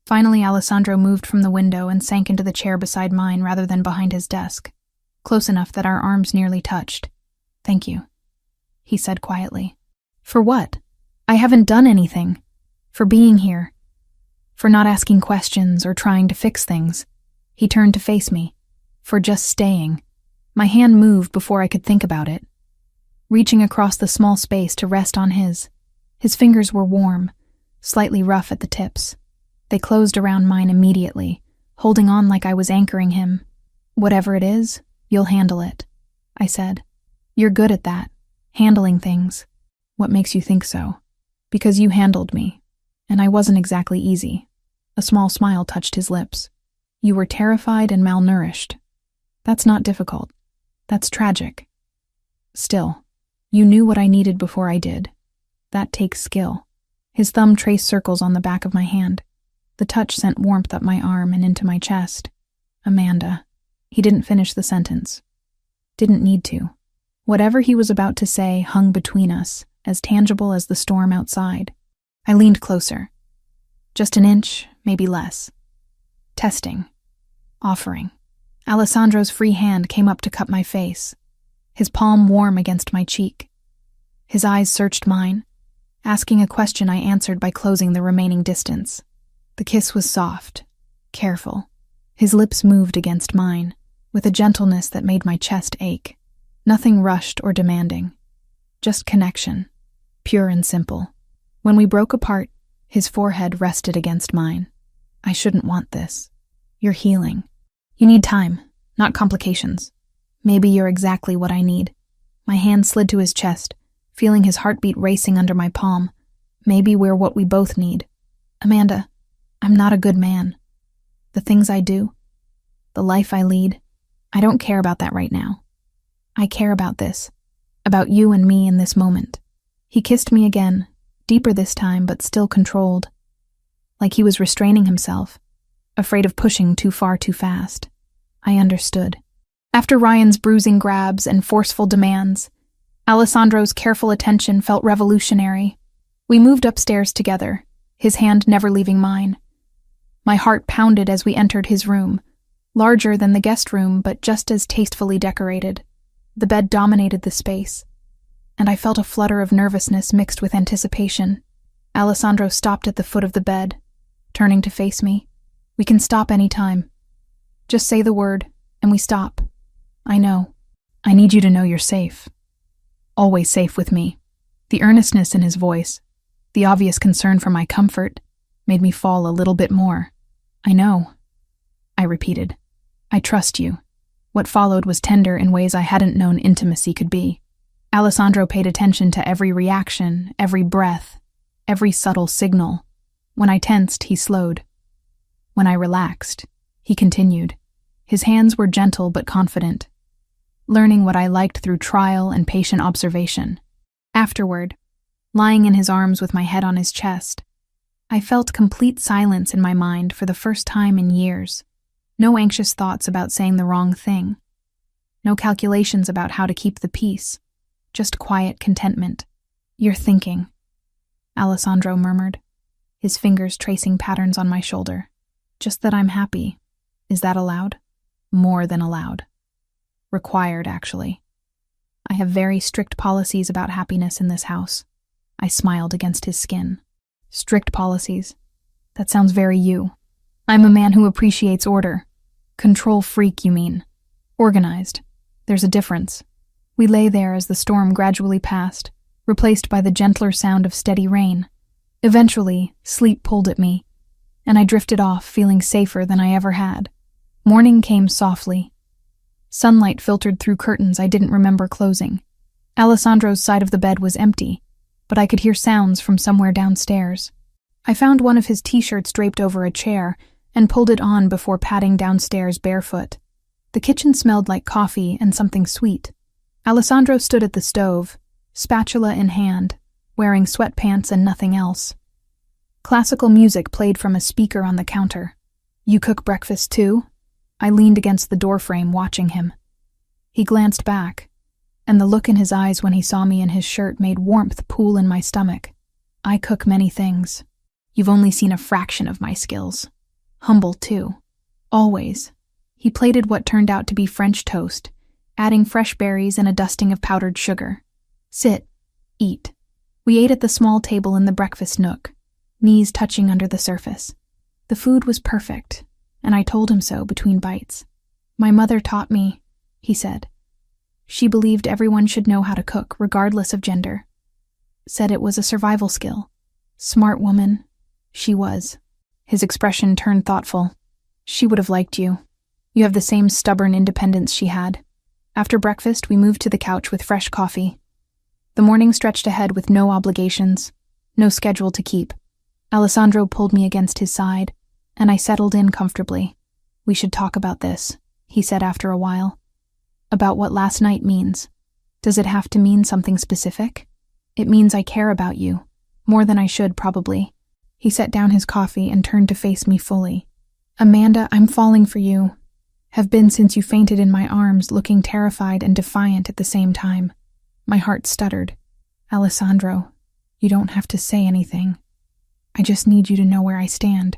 Finally, Alessandro moved from the window and sank into the chair beside mine rather than behind his desk, close enough that our arms nearly touched. Thank you, he said quietly. For what? I haven't done anything. For being here. For not asking questions or trying to fix things. He turned to face me. For just staying. My hand moved before I could think about it, reaching across the small space to rest on his. His fingers were warm, slightly rough at the tips. They closed around mine immediately, holding on like I was anchoring him. Whatever it is, you'll handle it, I said. You're good at that, handling things. What makes you think so? Because you handled me, and I wasn't exactly easy. A small smile touched his lips. You were terrified and malnourished. That's not difficult. That's tragic. Still, you knew what I needed before I did. That takes skill. His thumb traced circles on the back of my hand. The touch sent warmth up my arm and into my chest. Amanda. He didn't finish the sentence. Didn't need to. Whatever he was about to say hung between us, as tangible as the storm outside. I leaned closer. Just an inch, maybe less. Testing. Offering. Alessandro's free hand came up to cup my face, his palm warm against my cheek. His eyes searched mine, Asking a question I answered by closing the remaining distance. The kiss was soft, careful. His lips moved against mine, with a gentleness that made my chest ache. Nothing rushed or demanding. Just connection, pure and simple. When we broke apart, his forehead rested against mine. I shouldn't want this. You're healing. You need time, not complications. Maybe you're exactly what I need. My hand slid to his chest, feeling his heartbeat racing under my palm. Maybe we're what we both need. Amanda, I'm not a good man. The things I do, the life I lead, I don't care about that right now. I care about this, about you and me in this moment. He kissed me again, deeper this time, but still controlled. Like he was restraining himself, afraid of pushing too far too fast. I understood. After Ryan's bruising grabs and forceful demands, Alessandro's careful attention felt revolutionary. We moved upstairs together, his hand never leaving mine. My heart pounded as we entered his room, larger than the guest room but just as tastefully decorated. The bed dominated the space, and I felt a flutter of nervousness mixed with anticipation. Alessandro stopped at the foot of the bed, turning to face me. We can stop any time. Just say the word, and we stop. I know. I need you to know you're safe. Always safe with me. The earnestness in his voice, the obvious concern for my comfort, made me fall a little bit more. I know. I repeated. I trust you. What followed was tender in ways I hadn't known intimacy could be. Alessandro paid attention to every reaction, every breath, every subtle signal. When I tensed, he slowed. When I relaxed, he continued. His hands were gentle but confident, learning what I liked through trial and patient observation. Afterward, lying in his arms with my head on his chest, I felt complete silence in my mind for the first time in years. No anxious thoughts about saying the wrong thing. No calculations about how to keep the peace. Just quiet contentment. You're thinking, Alessandro murmured, his fingers tracing patterns on my shoulder. Just that I'm happy. Is that allowed? More than allowed. Required, actually. I have very strict policies about happiness in this house. I smiled against his skin. Strict policies. That sounds very you. I'm a man who appreciates order. Control freak, you mean. Organized. There's a difference. We lay there as the storm gradually passed, replaced by the gentler sound of steady rain. Eventually, sleep pulled at me, and I drifted off, feeling safer than I ever had. Morning came softly. Sunlight filtered through curtains I didn't remember closing. Alessandro's side of the bed was empty, but I could hear sounds from somewhere downstairs. I found one of his t-shirts draped over a chair and pulled it on before padding downstairs barefoot. The kitchen smelled like coffee and something sweet. Alessandro stood at the stove, spatula in hand, wearing sweatpants and nothing else. Classical music played from a speaker on the counter. You cook breakfast too? I leaned against the doorframe watching him. He glanced back, and the look in his eyes when he saw me in his shirt made warmth pool in my stomach. I cook many things. You've only seen a fraction of my skills. Humble, too. Always. He plated what turned out to be French toast, adding fresh berries and a dusting of powdered sugar. Sit. Eat. We ate at the small table in the breakfast nook, knees touching under the surface. The food was perfect, and I told him so between bites. My mother taught me, he said. She believed everyone should know how to cook, regardless of gender. Said it was a survival skill. Smart woman. She was. His expression turned thoughtful. She would have liked you. You have the same stubborn independence she had. After breakfast, we moved to the couch with fresh coffee. The morning stretched ahead with no obligations, no schedule to keep. Alessandro pulled me against his side, and I settled in comfortably. We should talk about this, he said after a while. About what last night means. Does it have to mean something specific? It means I care about you. More than I should, probably. He set down his coffee and turned to face me fully. Amanda, I'm falling for you. Have been since you fainted in my arms, looking terrified and defiant at the same time. My heart stuttered. Alessandro, you don't have to say anything. I just need you to know where I stand,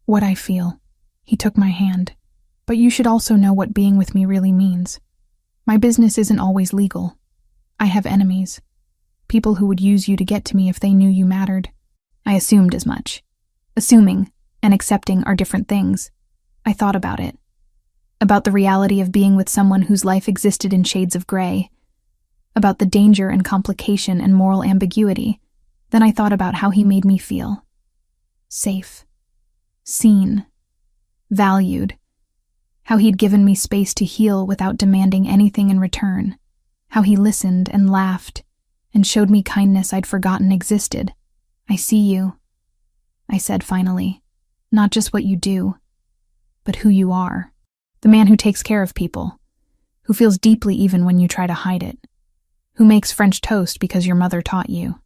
what I feel. He took my hand. But you should also know what being with me really means. My business isn't always legal. I have enemies. people who would use you to get to me if they knew you mattered. I assumed as much. Assuming and accepting are different things. I thought about it. About the reality of being with someone whose life existed in shades of gray. About the danger and complication and moral ambiguity. Then I thought about how he made me feel. Safe. Seen. Valued. How he'd given me space to heal without demanding anything in return. How he listened and laughed and showed me kindness I'd forgotten existed. I see you, I said finally. Not just what you do, but who you are. The man who takes care of people, who feels deeply even when you try to hide it, who makes French toast because your mother taught you.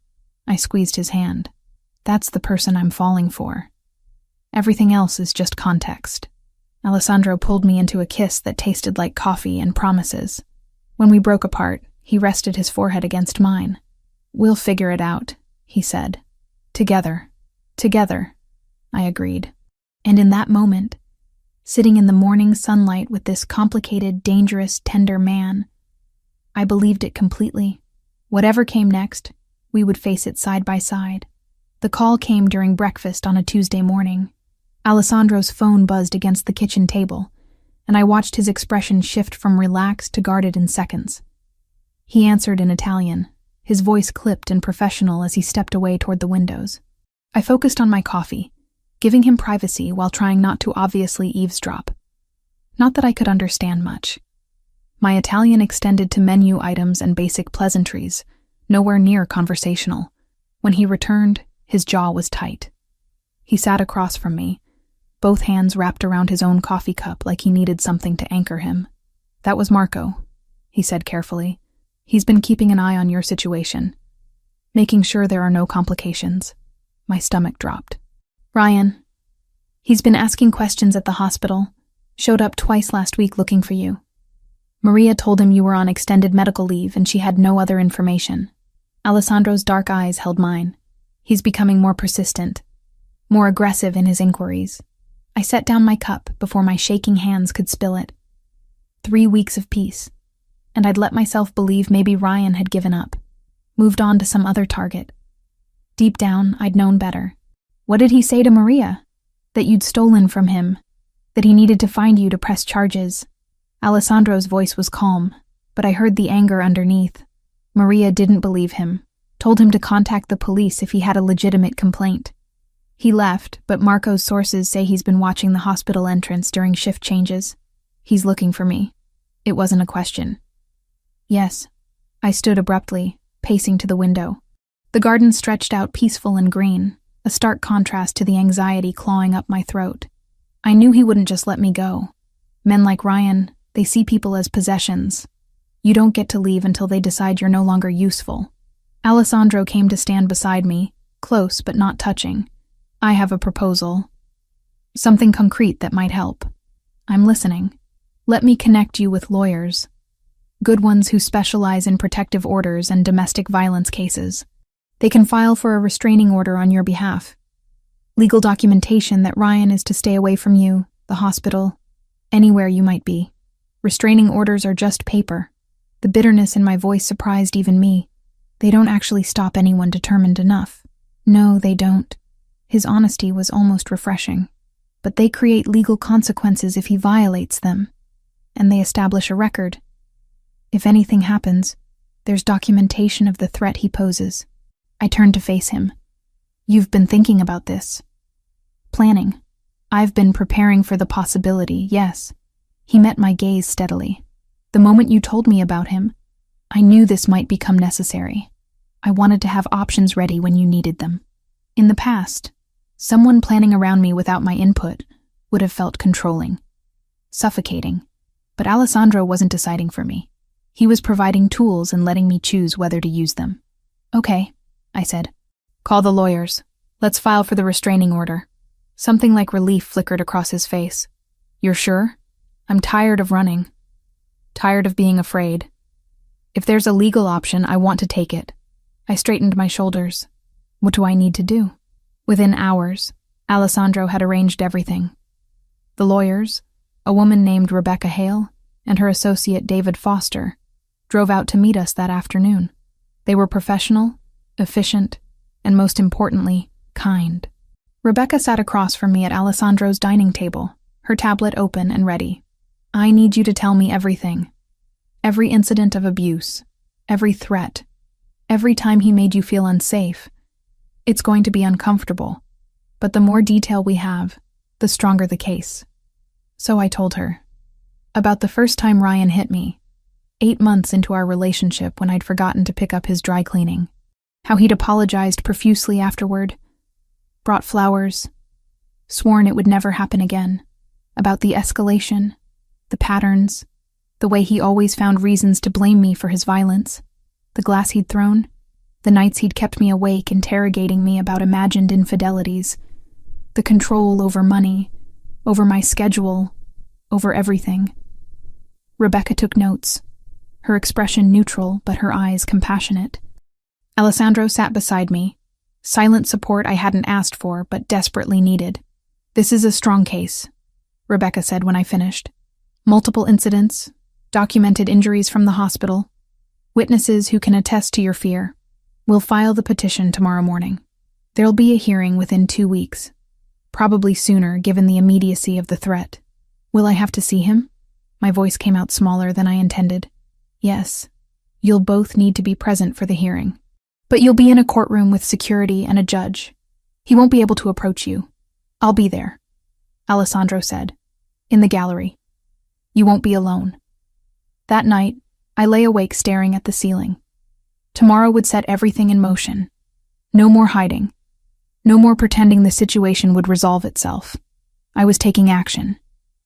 I squeezed his hand. That's the person I'm falling for. Everything else is just context. Alessandro pulled me into a kiss that tasted like coffee and promises. When we broke apart, he rested his forehead against mine. We'll figure it out, he said. Together. Together, I agreed. And in that moment, sitting in the morning sunlight with this complicated, dangerous, tender man, I believed it completely. Whatever came next, we would face it side by side. The call came during breakfast on a Tuesday morning. Alessandro's phone buzzed against the kitchen table, and I watched his expression shift from relaxed to guarded in seconds. He answered in Italian, his voice clipped and professional as he stepped away toward the windows. I focused on my coffee, giving him privacy while trying not to obviously eavesdrop. Not that I could understand much. My Italian extended to menu items and basic pleasantries, nowhere near conversational. When he returned, his jaw was tight. He sat across from me, both hands wrapped around his own coffee cup like he needed something to anchor him. That was Marco, he said carefully. He's been keeping an eye on your situation, making sure there are no complications. My stomach dropped. Ryan. He's been asking questions at the hospital. Showed up twice last week looking for you. Maria told him you were on extended medical leave and she had no other information. Alessandro's dark eyes held mine. He's becoming more persistent, more aggressive in his inquiries. I set down my cup before my shaking hands could spill it. 3 weeks of peace, and I'd let myself believe maybe Ryan had given up, moved on to some other target. Deep down, I'd known better. What did he say to Maria? That you'd stolen from him, that he needed to find you to press charges. Alessandro's voice was calm, but I heard the anger underneath. Maria didn't believe him, told him to contact the police if he had a legitimate complaint. He left, but Marco's sources say he's been watching the hospital entrance during shift changes. He's looking for me. It wasn't a question. Yes. I stood abruptly, pacing to the window. The garden stretched out peaceful and green, a stark contrast to the anxiety clawing up my throat. I knew he wouldn't just let me go. Men like Ryan, they see people as possessions. You don't get to leave until they decide you're no longer useful. Alessandro came to stand beside me, close but not touching. I have a proposal. Something concrete that might help. I'm listening. Let me connect you with lawyers. Good ones who specialize in protective orders and domestic violence cases. They can file for a restraining order on your behalf. Legal documentation that Ryan is to stay away from you, the hospital, anywhere you might be. Restraining orders are just paper. The bitterness in my voice surprised even me. They don't actually stop anyone determined enough. No, they don't. His honesty was almost refreshing. But they create legal consequences if he violates them. And they establish a record. If anything happens, there's documentation of the threat he poses. I turned to face him. You've been thinking about this. Planning. I've been preparing for the possibility, yes. He met my gaze steadily. The moment you told me about him, I knew this might become necessary. I wanted to have options ready when you needed them. In the past, someone planning around me without my input would have felt controlling, suffocating. But Alessandro wasn't deciding for me. He was providing tools and letting me choose whether to use them. Okay, I said. Call the lawyers. Let's file for the restraining order. Something like relief flickered across his face. You're sure? I'm tired of running. Tired of being afraid. If there's a legal option, I want to take it. I straightened my shoulders. What do I need to do? Within hours, Alessandro had arranged everything. The lawyers, a woman named Rebecca Hale, and her associate David Foster, drove out to meet us that afternoon. They were professional, efficient, and most importantly, kind. Rebecca sat across from me at Alessandro's dining table, her tablet open and ready. I need you to tell me everything. Every incident of abuse, every threat, every time he made you feel unsafe. It's going to be uncomfortable, but the more detail we have, the stronger the case. So I told her. About the first time Ryan hit me, 8 months into our relationship when I'd forgotten to pick up his dry cleaning. How he'd apologized profusely afterward, brought flowers, sworn it would never happen again. About the escalation, the patterns, the way he always found reasons to blame me for his violence, the glass he'd thrown, the nights he'd kept me awake interrogating me about imagined infidelities, the control over money, over my schedule, over everything. Rebecca took notes, her expression neutral but her eyes compassionate. Alessandro sat beside me, silent support I hadn't asked for but desperately needed. This is a strong case, Rebecca said when I finished. Multiple incidents, documented injuries from the hospital, witnesses who can attest to your fear. We'll file the petition tomorrow morning. There'll be a hearing within 2 weeks, probably sooner given the immediacy of the threat. Will I have to see him? My voice came out smaller than I intended. Yes, you'll both need to be present for the hearing. But you'll be in a courtroom with security and a judge. He won't be able to approach you. I'll be there, Alessandro said, in the gallery. You won't be alone. That night, I lay awake staring at the ceiling. Tomorrow would set everything in motion. No more hiding. No more pretending the situation would resolve itself. I was taking action,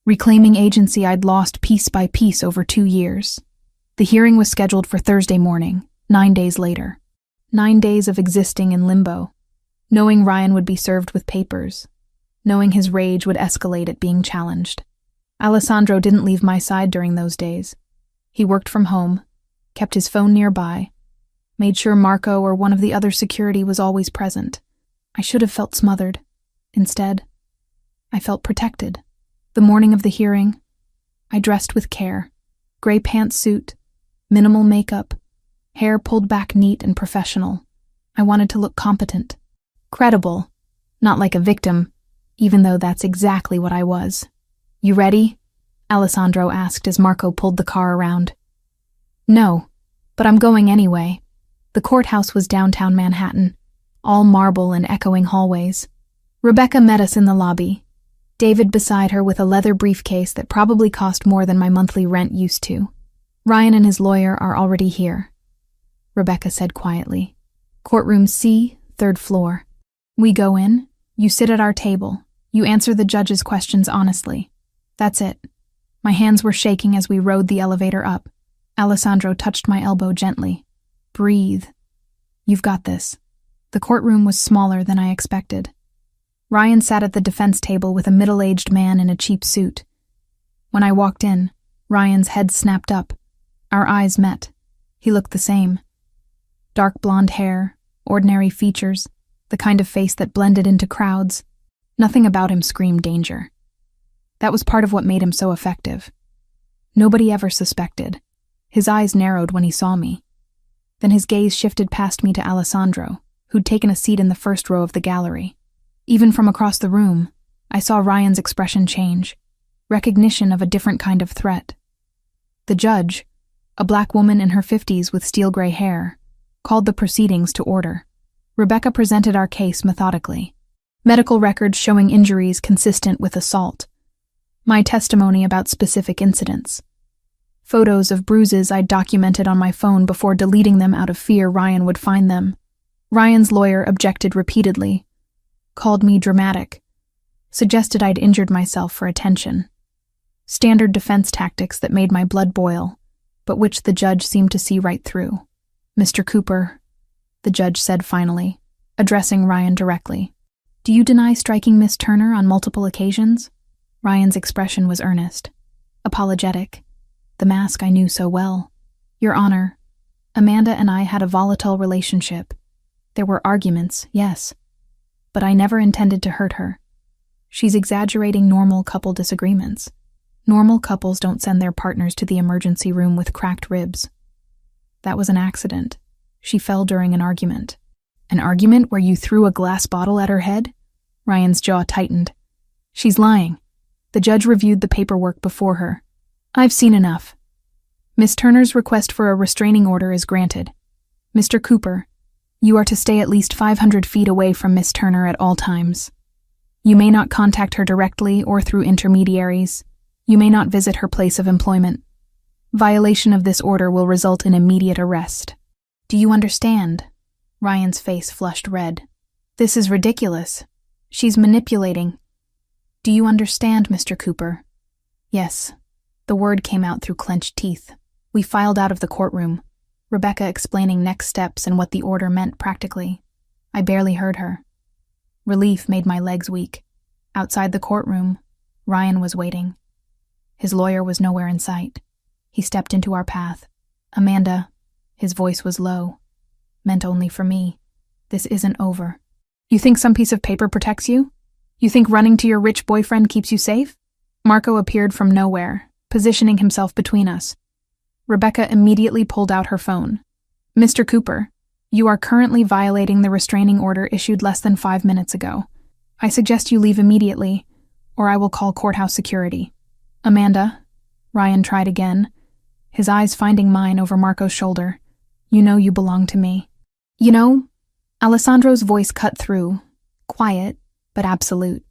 reclaiming agency I'd lost piece by piece over 2 years. The hearing was scheduled for Thursday morning, 9 days later. 9 days of existing in limbo, knowing Ryan would be served with papers, knowing his rage would escalate at being challenged. Alessandro didn't leave my side during those days. He worked from home, kept his phone nearby, made sure Marco or one of the other security was always present. I should have felt smothered. Instead, I felt protected. The morning of the hearing, I dressed with care. Gray pantsuit, minimal makeup, hair pulled back neat and professional. I wanted to look competent, credible, not like a victim, even though that's exactly what I was. You ready? Alessandro asked as Marco pulled the car around. No, but I'm going anyway. The courthouse was downtown Manhattan, all marble and echoing hallways. Rebecca met us in the lobby, David beside her with a leather briefcase that probably cost more than my monthly rent used to. Ryan and his lawyer are already here, Rebecca said quietly. Courtroom C, 3rd floor. We go in, you sit at our table, you answer the judge's questions honestly. That's it. My hands were shaking as we rode the elevator up. Alessandro touched my elbow gently. Breathe. You've got this. The courtroom was smaller than I expected. Ryan sat at the defense table with a middle-aged man in a cheap suit. When I walked in, Ryan's head snapped up. Our eyes met. He looked the same. Dark blonde hair, ordinary features, the kind of face that blended into crowds. Nothing about him screamed danger. That was part of what made him so effective. Nobody ever suspected. His eyes narrowed when he saw me. Then his gaze shifted past me to Alessandro, who'd taken a seat in the first row of the gallery. Even from across the room, I saw Ryan's expression change, recognition of a different kind of threat. The judge, a black woman in her 50s with steel-gray hair, called the proceedings to order. Rebecca presented our case methodically. Medical records showing injuries consistent with assault. My testimony about specific incidents. Photos of bruises I'd documented on my phone before deleting them out of fear Ryan would find them. Ryan's lawyer objected repeatedly, called me dramatic, suggested I'd injured myself for attention. Standard defense tactics that made my blood boil, but which the judge seemed to see right through. Mr. Cooper, the judge said finally, addressing Ryan directly. Do you deny striking Miss Turner on multiple occasions? Ryan's expression was earnest, apologetic, the mask I knew so well. Your Honor, Amanda and I had a volatile relationship. There were arguments, yes, but I never intended to hurt her. She's exaggerating normal couple disagreements. Normal couples don't send their partners to the emergency room with cracked ribs. That was an accident. She fell during an argument. An argument where you threw a glass bottle at her head? Ryan's jaw tightened. She's lying. The judge reviewed the paperwork before her. I've seen enough. Miss Turner's request for a restraining order is granted. Mr. Cooper, you are to stay at least 500 feet away from Miss Turner at all times. You may not contact her directly or through intermediaries. You may not visit her place of employment. Violation of this order will result in immediate arrest. Do you understand? Ryan's face flushed red. This is ridiculous. She's manipulating. Do you understand, Mr. Cooper? Yes. The word came out through clenched teeth. We filed out of the courtroom, Rebecca explaining next steps and what the order meant practically. I barely heard her. Relief made my legs weak. Outside the courtroom, Ryan was waiting. His lawyer was nowhere in sight. He stepped into our path. Amanda, his voice was low, meant only for me. This isn't over. You think some piece of paper protects you? You think running to your rich boyfriend keeps you safe? Marco appeared from nowhere, positioning himself between us. Rebecca immediately pulled out her phone. Mr. Cooper, you are currently violating the restraining order issued less than 5 minutes ago. I suggest you leave immediately, or I will call courthouse security. Amanda, Ryan tried again, his eyes finding mine over Marco's shoulder. You know you belong to me. You know? Alessandro's voice cut through, quiet, but absolute.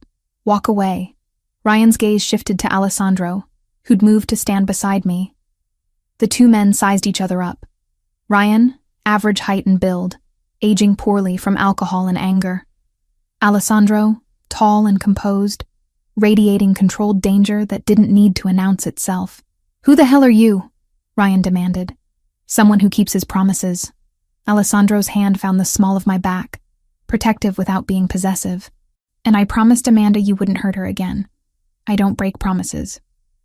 Walk away. Ryan's gaze shifted to Alessandro, who'd moved to stand beside me. The two men sized each other up. Ryan, average height and build, aging poorly from alcohol and anger. Alessandro, tall and composed, radiating controlled danger that didn't need to announce itself. Who the hell are you? Ryan demanded. Someone who keeps his promises. Alessandro's hand found the small of my back, protective without being possessive. And I promised Amanda you wouldn't hurt her again. I don't break promises.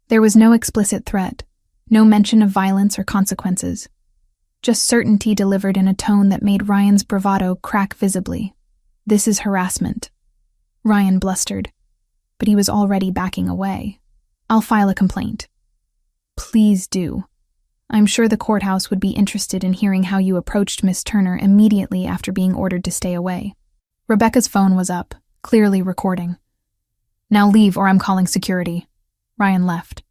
There was no explicit threat, no mention of violence or consequences. Just certainty delivered in a tone that made Ryan's bravado crack visibly. This is harassment. Ryan blustered, but he was already backing away. I'll file a complaint. Please do. I'm sure the courthouse would be interested in hearing how you approached Miss Turner immediately after being ordered to stay away. Rebecca's phone was up, clearly recording. Now leave or I'm calling security. Ryan left.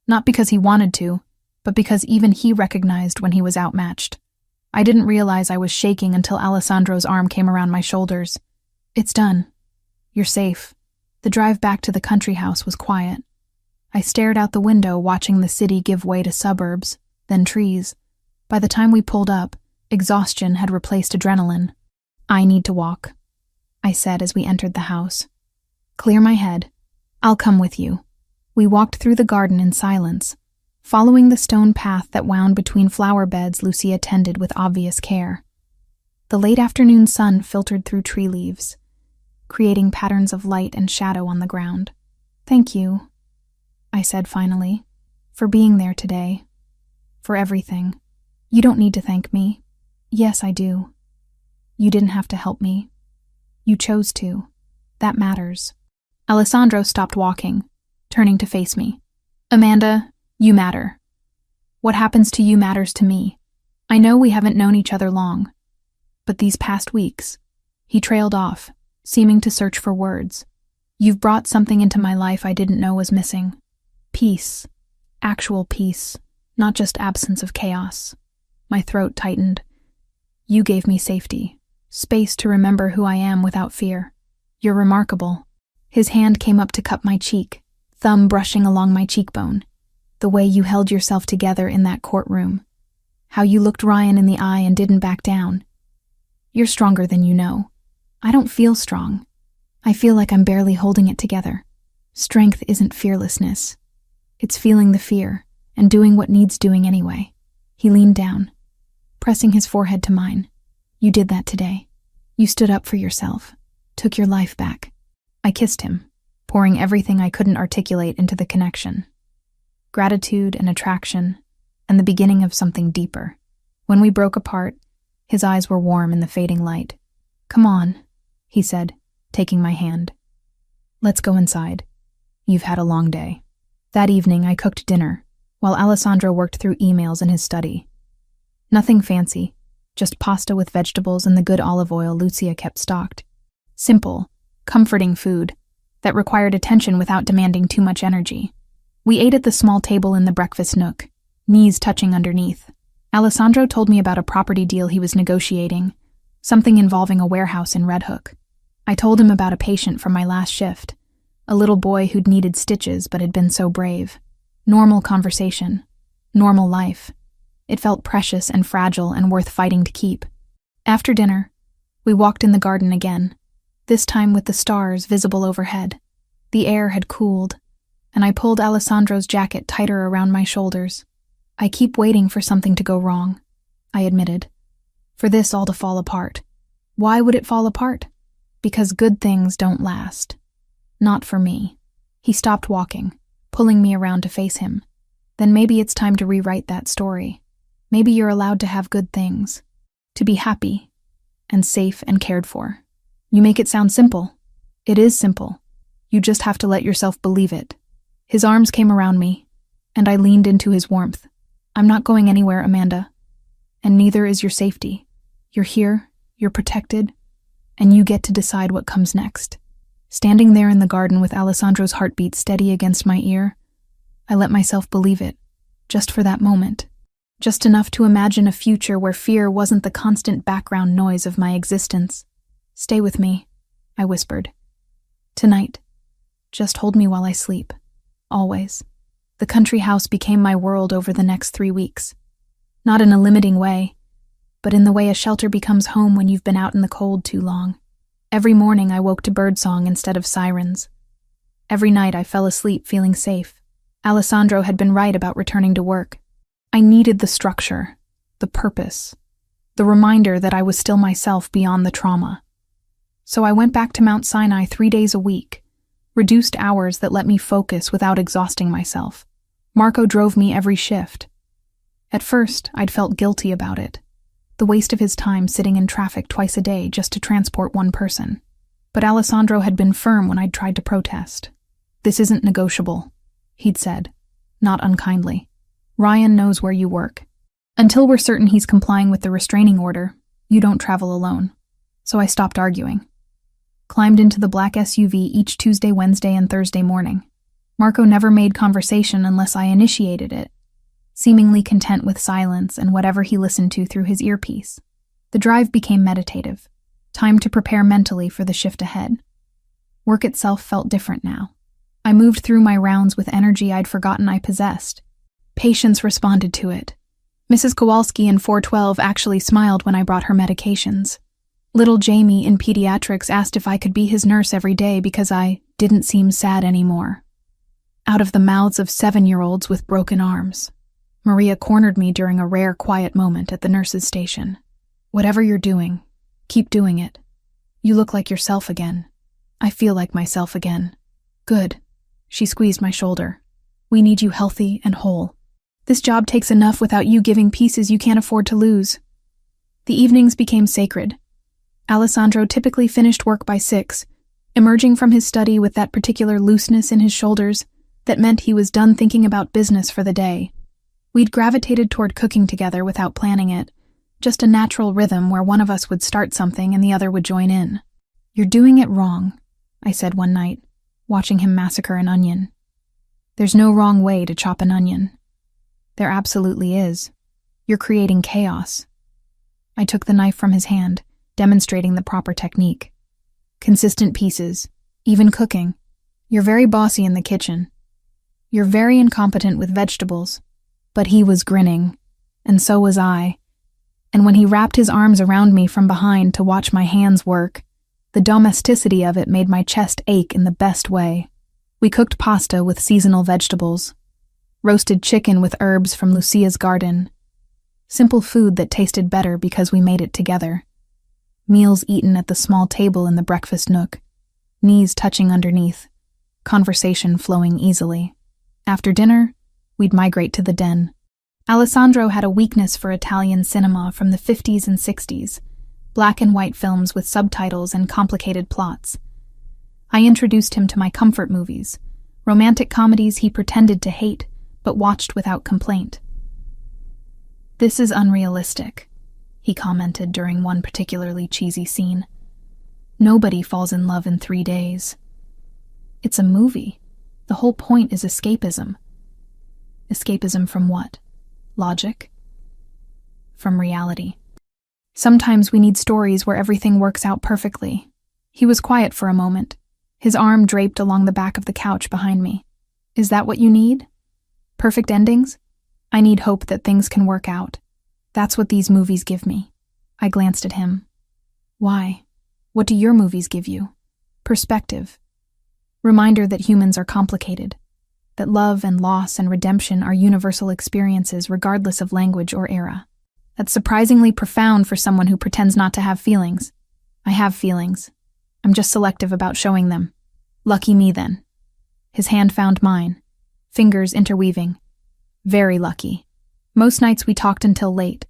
Not because he wanted to, but because even he recognized when he was outmatched. I didn't realize I was shaking until Alessandro's arm came around my shoulders. It's done. You're safe. The drive back to the country house was quiet. I stared out the window, watching the city give way to suburbs, then trees. By the time we pulled up, exhaustion had replaced adrenaline. I need to walk, I said as we entered the house. Clear my head. I'll come with you. We walked through the garden in silence, following the stone path that wound between flower beds Lucia tended with obvious care. The late afternoon sun filtered through tree leaves, creating patterns of light and shadow on the ground. Thank you, I said finally, for being there today. For everything. You don't need to thank me. Yes, I do. You didn't have to help me. You chose to. That matters. Alessandro stopped walking, turning to face me. Amanda, you matter. What happens to you matters to me. I know we haven't known each other long, but these past weeks, he trailed off, seeming to search for words. You've brought something into my life I didn't know was missing. Peace. Actual peace. Not just absence of chaos. My throat tightened. You gave me safety, space to remember who I am without fear. You're remarkable. His hand came up to cup my cheek, thumb brushing along my cheekbone. The way you held yourself together in that courtroom. How you looked Ryan in the eye and didn't back down. You're stronger than you know. I don't feel strong. I feel like I'm barely holding it together. Strength isn't fearlessness. It's feeling the fear and doing what needs doing anyway. He leaned down, pressing his forehead to mine. You did that today. You stood up for yourself, took your life back. I kissed him, pouring everything I couldn't articulate into the connection. Gratitude and attraction, and the beginning of something deeper. When we broke apart, his eyes were warm in the fading light. Come on, he said, taking my hand. Let's go inside. You've had a long day. That evening I cooked dinner, while Alessandro worked through emails in his study. Nothing fancy, just pasta with vegetables and the good olive oil Lucia kept stocked. Simple, comforting food that required attention without demanding too much energy. We ate at the small table in the breakfast nook, knees touching underneath. Alessandro told me about a property deal he was negotiating, something involving a warehouse in Red Hook. I told him about a patient from my last shift, a little boy who'd needed stitches but had been so brave. Normal conversation. Normal life. It felt precious and fragile and worth fighting to keep. After dinner, we walked in the garden again, this time with the stars visible overhead. The air had cooled, and I pulled Alessandro's jacket tighter around my shoulders. I keep waiting for something to go wrong, I admitted. For this all to fall apart. Why would it fall apart? Because good things don't last. Not for me. He stopped walking, pulling me around to face him. Then maybe it's time to rewrite that story. Maybe you're allowed to have good things, to be happy, and safe and cared for. You make it sound simple. It is simple. You just have to let yourself believe it. His arms came around me, and I leaned into his warmth. I'm not going anywhere, Amanda. And neither is your safety. You're here, you're protected, and you get to decide what comes next. Standing there in the garden with Alessandro's heartbeat steady against my ear, I let myself believe it, just for that moment. Just enough to imagine a future where fear wasn't the constant background noise of my existence. Stay with me, I whispered. Tonight. Just hold me while I sleep. Always. The country house became my world over the next 3 weeks. Not in a limiting way, but in the way a shelter becomes home when you've been out in the cold too long. Every morning I woke to birdsong instead of sirens. Every night I fell asleep feeling safe. Alessandro had been right about returning to work. I needed the structure, the purpose, the reminder that I was still myself beyond the trauma. So I went back to Mount Sinai 3 days a week, reduced hours that let me focus without exhausting myself. Marco drove me every shift. At first, I'd felt guilty about it, the waste of his time sitting in traffic twice a day just to transport one person. But Alessandro had been firm when I'd tried to protest. This isn't negotiable, he'd said, not unkindly. Ryan knows where you work. Until we're certain he's complying with the restraining order, you don't travel alone. So I stopped arguing. Climbed into the black SUV each Tuesday, Wednesday, and Thursday morning. Marco never made conversation unless I initiated it, seemingly content with silence and whatever he listened to through his earpiece. The drive became meditative, time to prepare mentally for the shift ahead. Work itself felt different now. I moved through my rounds with energy I'd forgotten I possessed. Patients responded to it. Mrs. Kowalski in 412 actually smiled when I brought her medications. Little Jamie in pediatrics asked if I could be his nurse every day because I didn't seem sad anymore. Out of the mouths of 7-year-olds with broken arms. Maria cornered me during a rare quiet moment at the nurse's station. Whatever you're doing, keep doing it. You look like yourself again. I feel like myself again. Good. She squeezed my shoulder. We need you healthy and whole. This job takes enough without you giving pieces you can't afford to lose. The evenings became sacred. Alessandro typically finished work by 6, emerging from his study with that particular looseness in his shoulders that meant he was done thinking about business for the day. We'd gravitated toward cooking together without planning it, just a natural rhythm where one of us would start something and the other would join in. You're doing it wrong, I said one night, watching him massacre an onion. There's no wrong way to chop an onion. There absolutely is. You're creating chaos. I took the knife from his hand, demonstrating the proper technique. Consistent pieces, even cooking. You're very bossy in the kitchen. You're very incompetent with vegetables. But he was grinning, and so was I. And when he wrapped his arms around me from behind to watch my hands work, the domesticity of it made my chest ache in the best way. We cooked pasta with seasonal vegetables, roasted chicken with herbs from Lucia's garden. Simple food that tasted better because we made it together. Meals eaten at the small table in the breakfast nook, knees touching underneath, conversation flowing easily. After dinner, we'd migrate to the den. Alessandro had a weakness for Italian cinema from the 50s and 60s, black and white films with subtitles and complicated plots. I introduced him to my comfort movies, romantic comedies he pretended to hate, but watched without complaint. This is unrealistic, he commented during one particularly cheesy scene. Nobody falls in love in 3 days. It's a movie. The whole point is escapism. Escapism from what? Logic? From reality. Sometimes we need stories where everything works out perfectly. He was quiet for a moment, his arm draped along the back of the couch behind me. Is that what you need? Perfect endings? I need hope that things can work out. That's what these movies give me. I glanced at him. Why? What do your movies give you? Perspective. Reminder that humans are complicated. That love and loss and redemption are universal experiences regardless of language or era. That's surprisingly profound for someone who pretends not to have feelings. I have feelings. I'm just selective about showing them. Lucky me, then. His hand found mine, fingers interweaving. Very lucky. Most nights we talked until late.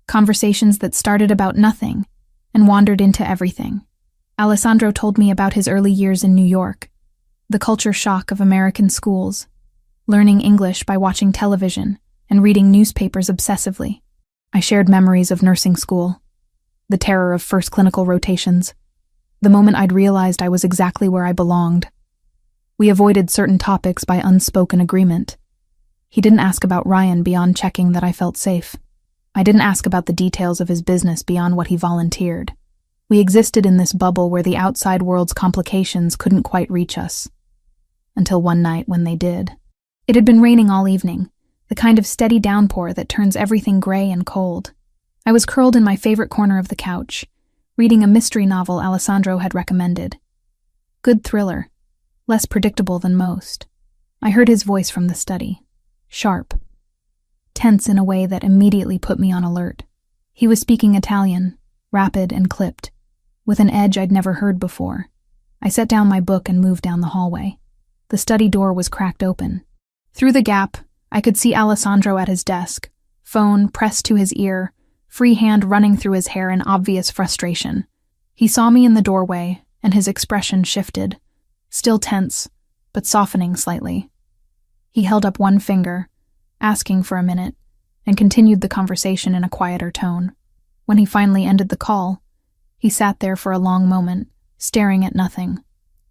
Conversations that started about nothing and wandered into everything. Alessandro told me about his early years in New York, the culture shock of American schools, learning English by watching television and reading newspapers obsessively. I shared memories of nursing school, the terror of first clinical rotations, the moment I'd realized I was exactly where I belonged. We avoided certain topics by unspoken agreement. He didn't ask about Ryan beyond checking that I felt safe. I didn't ask about the details of his business beyond what he volunteered. We existed in this bubble where the outside world's complications couldn't quite reach us. Until one night when they did. It had been raining all evening, the kind of steady downpour that turns everything gray and cold. I was curled in my favorite corner of the couch, reading a mystery novel Alessandro had recommended. Good thriller, less predictable than most. I heard his voice from the study. Sharp. Tense in a way that immediately put me on alert. He was speaking Italian, rapid and clipped, with an edge I'd never heard before. I set down my book and moved down the hallway. The study door was cracked open. Through the gap, I could see Alessandro at his desk, phone pressed to his ear, free hand running through his hair in obvious frustration. He saw me in the doorway, and his expression shifted, still tense, but softening slightly. He held up one finger, asking for a minute, and continued the conversation in a quieter tone. When he finally ended the call, he sat there for a long moment, staring at nothing.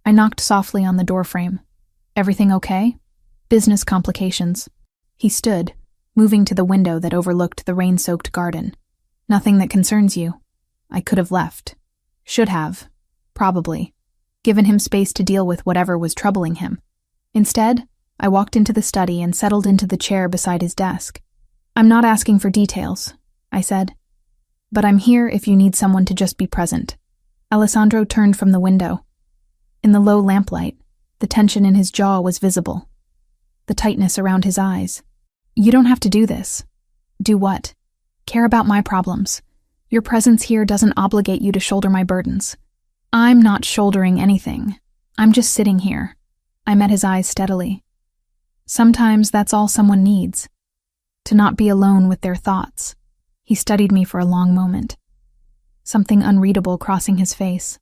I knocked softly on the doorframe. Everything okay? Business complications. He stood, moving to the window that overlooked the rain-soaked garden. Nothing that concerns you. I could have left. Should have. Probably. Given him space to deal with whatever was troubling him. Instead, I walked into the study and settled into the chair beside his desk. I'm not asking for details, I said. But I'm here if you need someone to just be present. Alessandro turned from the window. In the low lamplight, the tension in his jaw was visible. The tightness around his eyes. You don't have to do this. Do what? Care about my problems. Your presence here doesn't obligate you to shoulder my burdens. I'm not shouldering anything. I'm just sitting here. I met his eyes steadily. Sometimes that's all someone needs. To not be alone with their thoughts. He studied me for a long moment. Something unreadable crossing his face.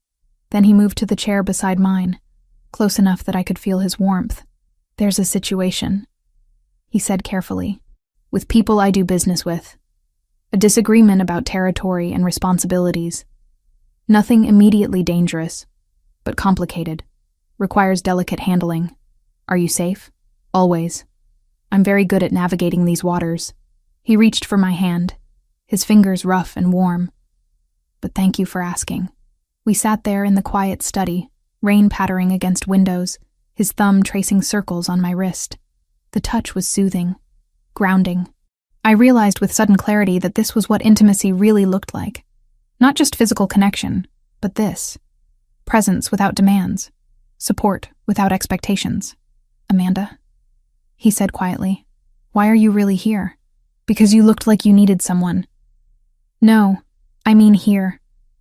Then he moved to the chair beside mine, close enough that I could feel his warmth. There's a situation, he said carefully, with people I do business with. A disagreement about territory and responsibilities. Nothing immediately dangerous, but complicated. Requires delicate handling. Are you safe? Always. I'm very good at navigating these waters. He reached for my hand, his fingers rough and warm. But thank you for asking. We sat there in the quiet study, rain pattering against windows, his thumb tracing circles on my wrist. The touch was soothing, grounding. I realized with sudden clarity that this was what intimacy really looked like. Not just physical connection, but this. Presence without demands. Support without expectations. Amanda? He said quietly. Why are you really here? Because you looked like you needed someone. No, I mean here.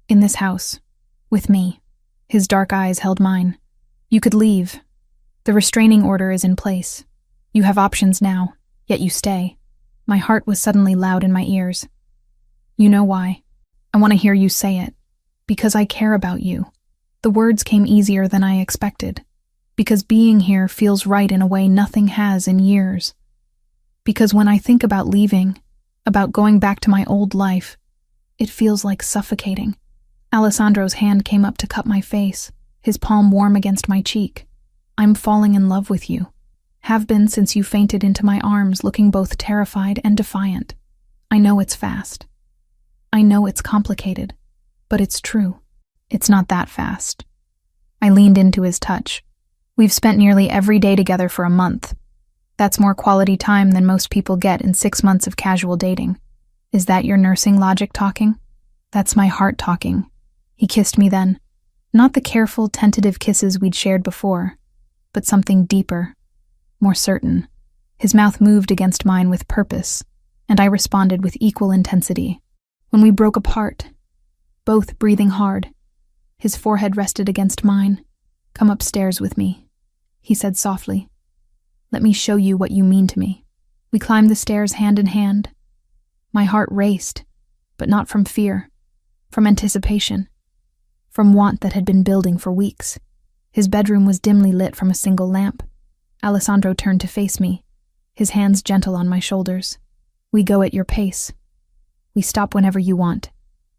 In this house. With me. His dark eyes held mine. You could leave. The restraining order is in place. You have options now, yet you stay. My heart was suddenly loud in my ears. You know why. I want to hear you say it. Because I care about you. The words came easier than I expected. Because being here feels right in a way nothing has in years. Because when I think about leaving, about going back to my old life, It feels like suffocating. Alessandro's hand came up to cup my face, his palm warm against my cheek. I'm falling in love with you. Have been since you fainted into my arms, looking both terrified and defiant. I know it's fast. I know it's complicated, but it's true. It's not that fast. I leaned into his touch. We've spent nearly every day together for a month. That's more quality time than most people get in 6 months of casual dating. Is that your nursing logic talking? That's my heart talking. He kissed me then. Not the careful, tentative kisses we'd shared before, but something deeper, more certain. His mouth moved against mine with purpose, and I responded with equal intensity. When we broke apart, both breathing hard, his forehead rested against mine. Come upstairs with me, he said softly. Let me show you what you mean to me. We climbed the stairs hand in hand. My heart raced, but not from fear, from anticipation, from want that had been building for weeks. His bedroom was dimly lit from a single lamp. Alessandro turned to face me, his hands gentle on my shoulders. We go at your pace. We stop whenever you want.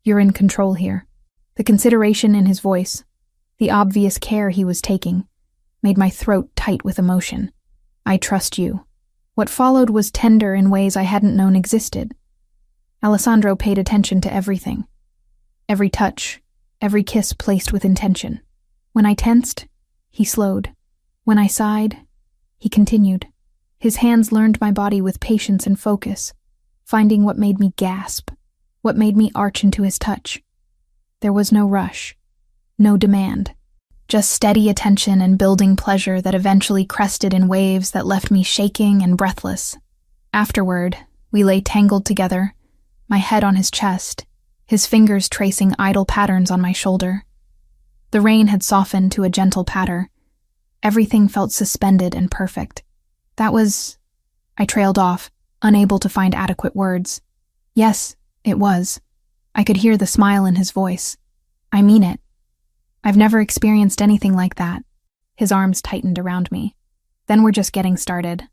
You're in control here. The consideration in his voice, the obvious care he was taking, made my throat tight with emotion. I trust you. What followed was tender in ways I hadn't known existed. Alessandro paid attention to everything. Every touch, every kiss placed with intention. When I tensed, he slowed. When I sighed, he continued. His hands learned my body with patience and focus, finding what made me gasp, what made me arch into his touch. There was no rush, no demand, just steady attention and building pleasure that eventually crested in waves that left me shaking and breathless. Afterward, we lay tangled together, my head on his chest, his fingers tracing idle patterns on my shoulder. The rain had softened to a gentle patter. Everything felt suspended and perfect. I trailed off, unable to find adequate words. Yes, it was. I could hear the smile in his voice. I mean it. I've never experienced anything like that. His arms tightened around me. Then we're just getting started.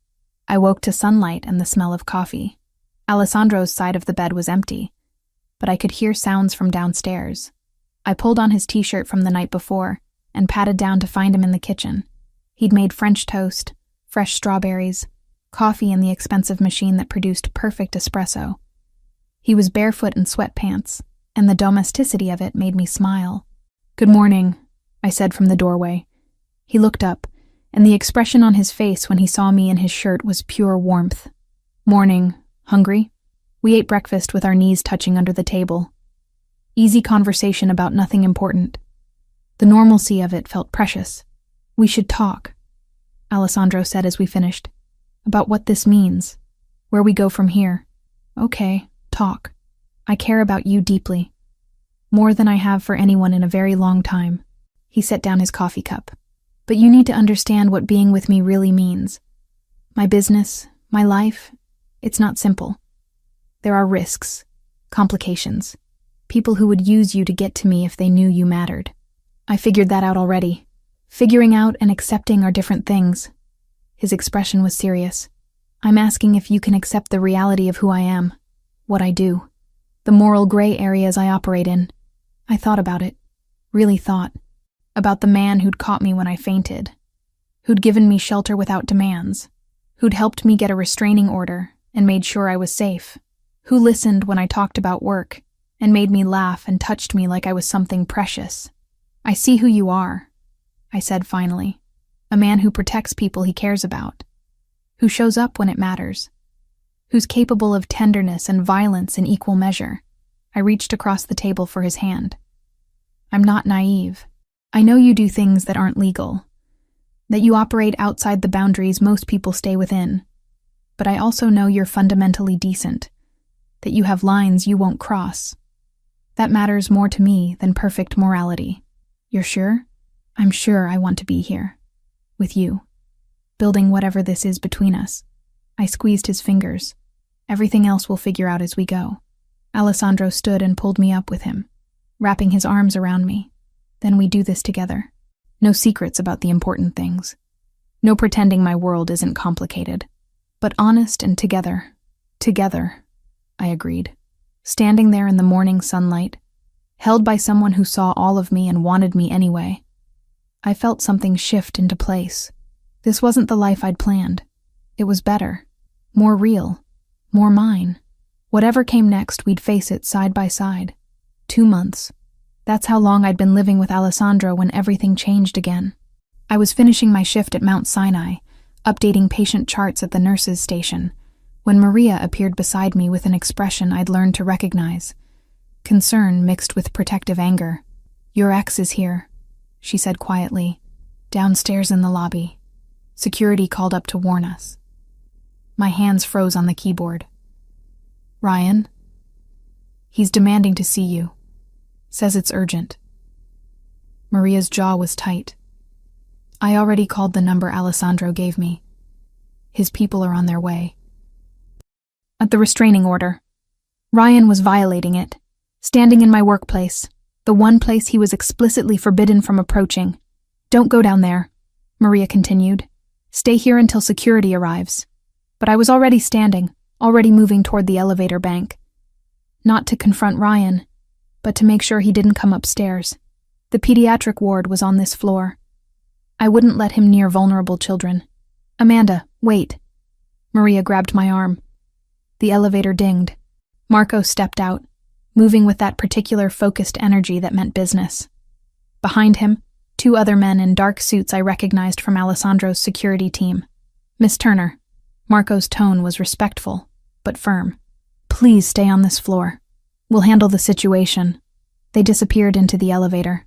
I woke to sunlight and the smell of coffee. Alessandro's side of the bed was empty, but I could hear sounds from downstairs. I pulled on his t-shirt from the night before and patted down to find him in the kitchen. He'd made French toast, fresh strawberries, coffee in the expensive machine that produced perfect espresso. He was barefoot in sweatpants, and the domesticity of it made me smile. Good morning, I said from the doorway. He looked up, and the expression on his face when he saw me in his shirt was pure warmth. Morning. Hungry? We ate breakfast with our knees touching under the table. Easy conversation about nothing important. The normalcy of it felt precious. We should talk, Alessandro said as we finished, about what this means, where we go from here. Okay, talk. I care about you deeply. More than I have for anyone in a very long time. He set down his coffee cup. But you need to understand what being with me really means. My business, my life, it's not simple. There are risks, complications, people who would use you to get to me if they knew you mattered. I figured that out already. Figuring out and accepting are different things. His expression was serious. I'm asking if you can accept the reality of who I am, what I do, the moral gray areas I operate in. I thought about it, really thought, about the man who'd caught me when I fainted, who'd given me shelter without demands, who'd helped me get a restraining order and made sure I was safe, who listened when I talked about work and made me laugh and touched me like I was something precious. I see who you are, I said finally, a man who protects people he cares about, who shows up when it matters, who's capable of tenderness and violence in equal measure. I reached across the table for his hand. I'm not naive. I know you do things that aren't legal, that you operate outside the boundaries most people stay within. But I also know you're fundamentally decent, that you have lines you won't cross. That matters more to me than perfect morality. You're sure? I'm sure I want to be here, with you, building whatever this is between us. I squeezed his fingers. Everything else we'll figure out as we go. Alessandro stood and pulled me up with him, wrapping his arms around me. Then we do this together. No secrets about the important things. No pretending my world isn't complicated. But honest and together. Together, I agreed. standing there in the morning sunlight, held by someone who saw all of me and wanted me anyway. I felt something shift into place. This wasn't the life I'd planned. It was better, more real, more mine. Whatever came next, we'd face it side by side. 2 months. That's how long I'd been living with Alessandro when everything changed again. I was finishing my shift at Mount Sinai, updating patient charts at the nurses' station, when Maria appeared beside me with an expression I'd learned to recognize. Concern mixed with protective anger. "Your ex is here," she said quietly, "downstairs in the lobby. Security called up to warn us." My hands froze on the keyboard. "Ryan? He's demanding to see you. Says it's urgent." Maria's jaw was tight. "I already called the number Alessandro gave me. His people are on their way." At the restraining order, Ryan was violating it, standing in my workplace, the one place he was explicitly forbidden from approaching. "Don't go down there," Maria continued. "Stay here until security arrives." But I was already standing, already moving toward the elevator bank. Not to confront Ryan, but to make sure he didn't come upstairs. The pediatric ward was on this floor. I wouldn't let him near vulnerable children. "Amanda, wait." Maria grabbed my arm. The elevator dinged. Marco stepped out, moving with that particular focused energy that meant business. Behind him, 2 other men in dark suits I recognized from Alessandro's security team. "Miss Turner." Marco's tone was respectful, but firm. "Please stay on this floor. We'll handle the situation." They disappeared into the elevator.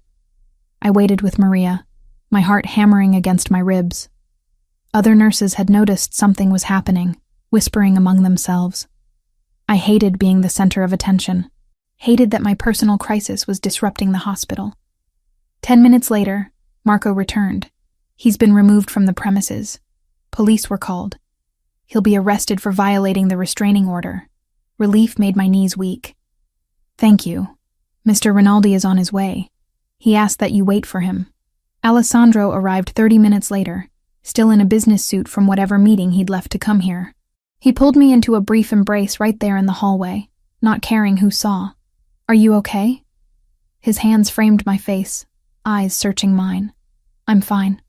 I waited with Maria, my heart hammering against my ribs. Other nurses had noticed something was happening, whispering among themselves. I hated being the center of attention, hated that my personal crisis was disrupting the hospital. 10 minutes later, Marco returned. He's been removed from the premises. Police were called. He'll be arrested for violating the restraining order. Relief made my knees weak. "Thank you. Mr. Rinaldi is on his way. He asked that you wait for him." Alessandro arrived 30 minutes later, still in a business suit from whatever meeting he'd left to come here. He pulled me into a brief embrace right there in the hallway, not caring who saw. "Are you okay?" His hands framed my face, eyes searching mine. "I'm fine.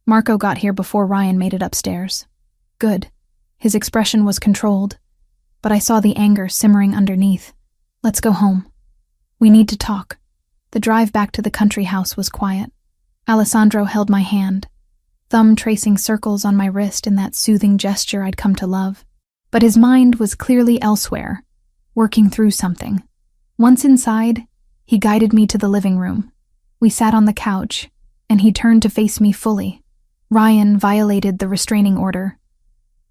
Marco got here before Ryan made it upstairs." "Good." His expression was controlled, but I saw the anger simmering underneath. "Let's go home. We need to talk." The drive back to the country house was quiet. Alessandro held my hand, thumb tracing circles on my wrist in that soothing gesture I'd come to love. But his mind was clearly elsewhere, working through something. Once inside, he guided me to the living room. We sat on the couch, and he turned to face me fully. "Ryan violated the restraining order.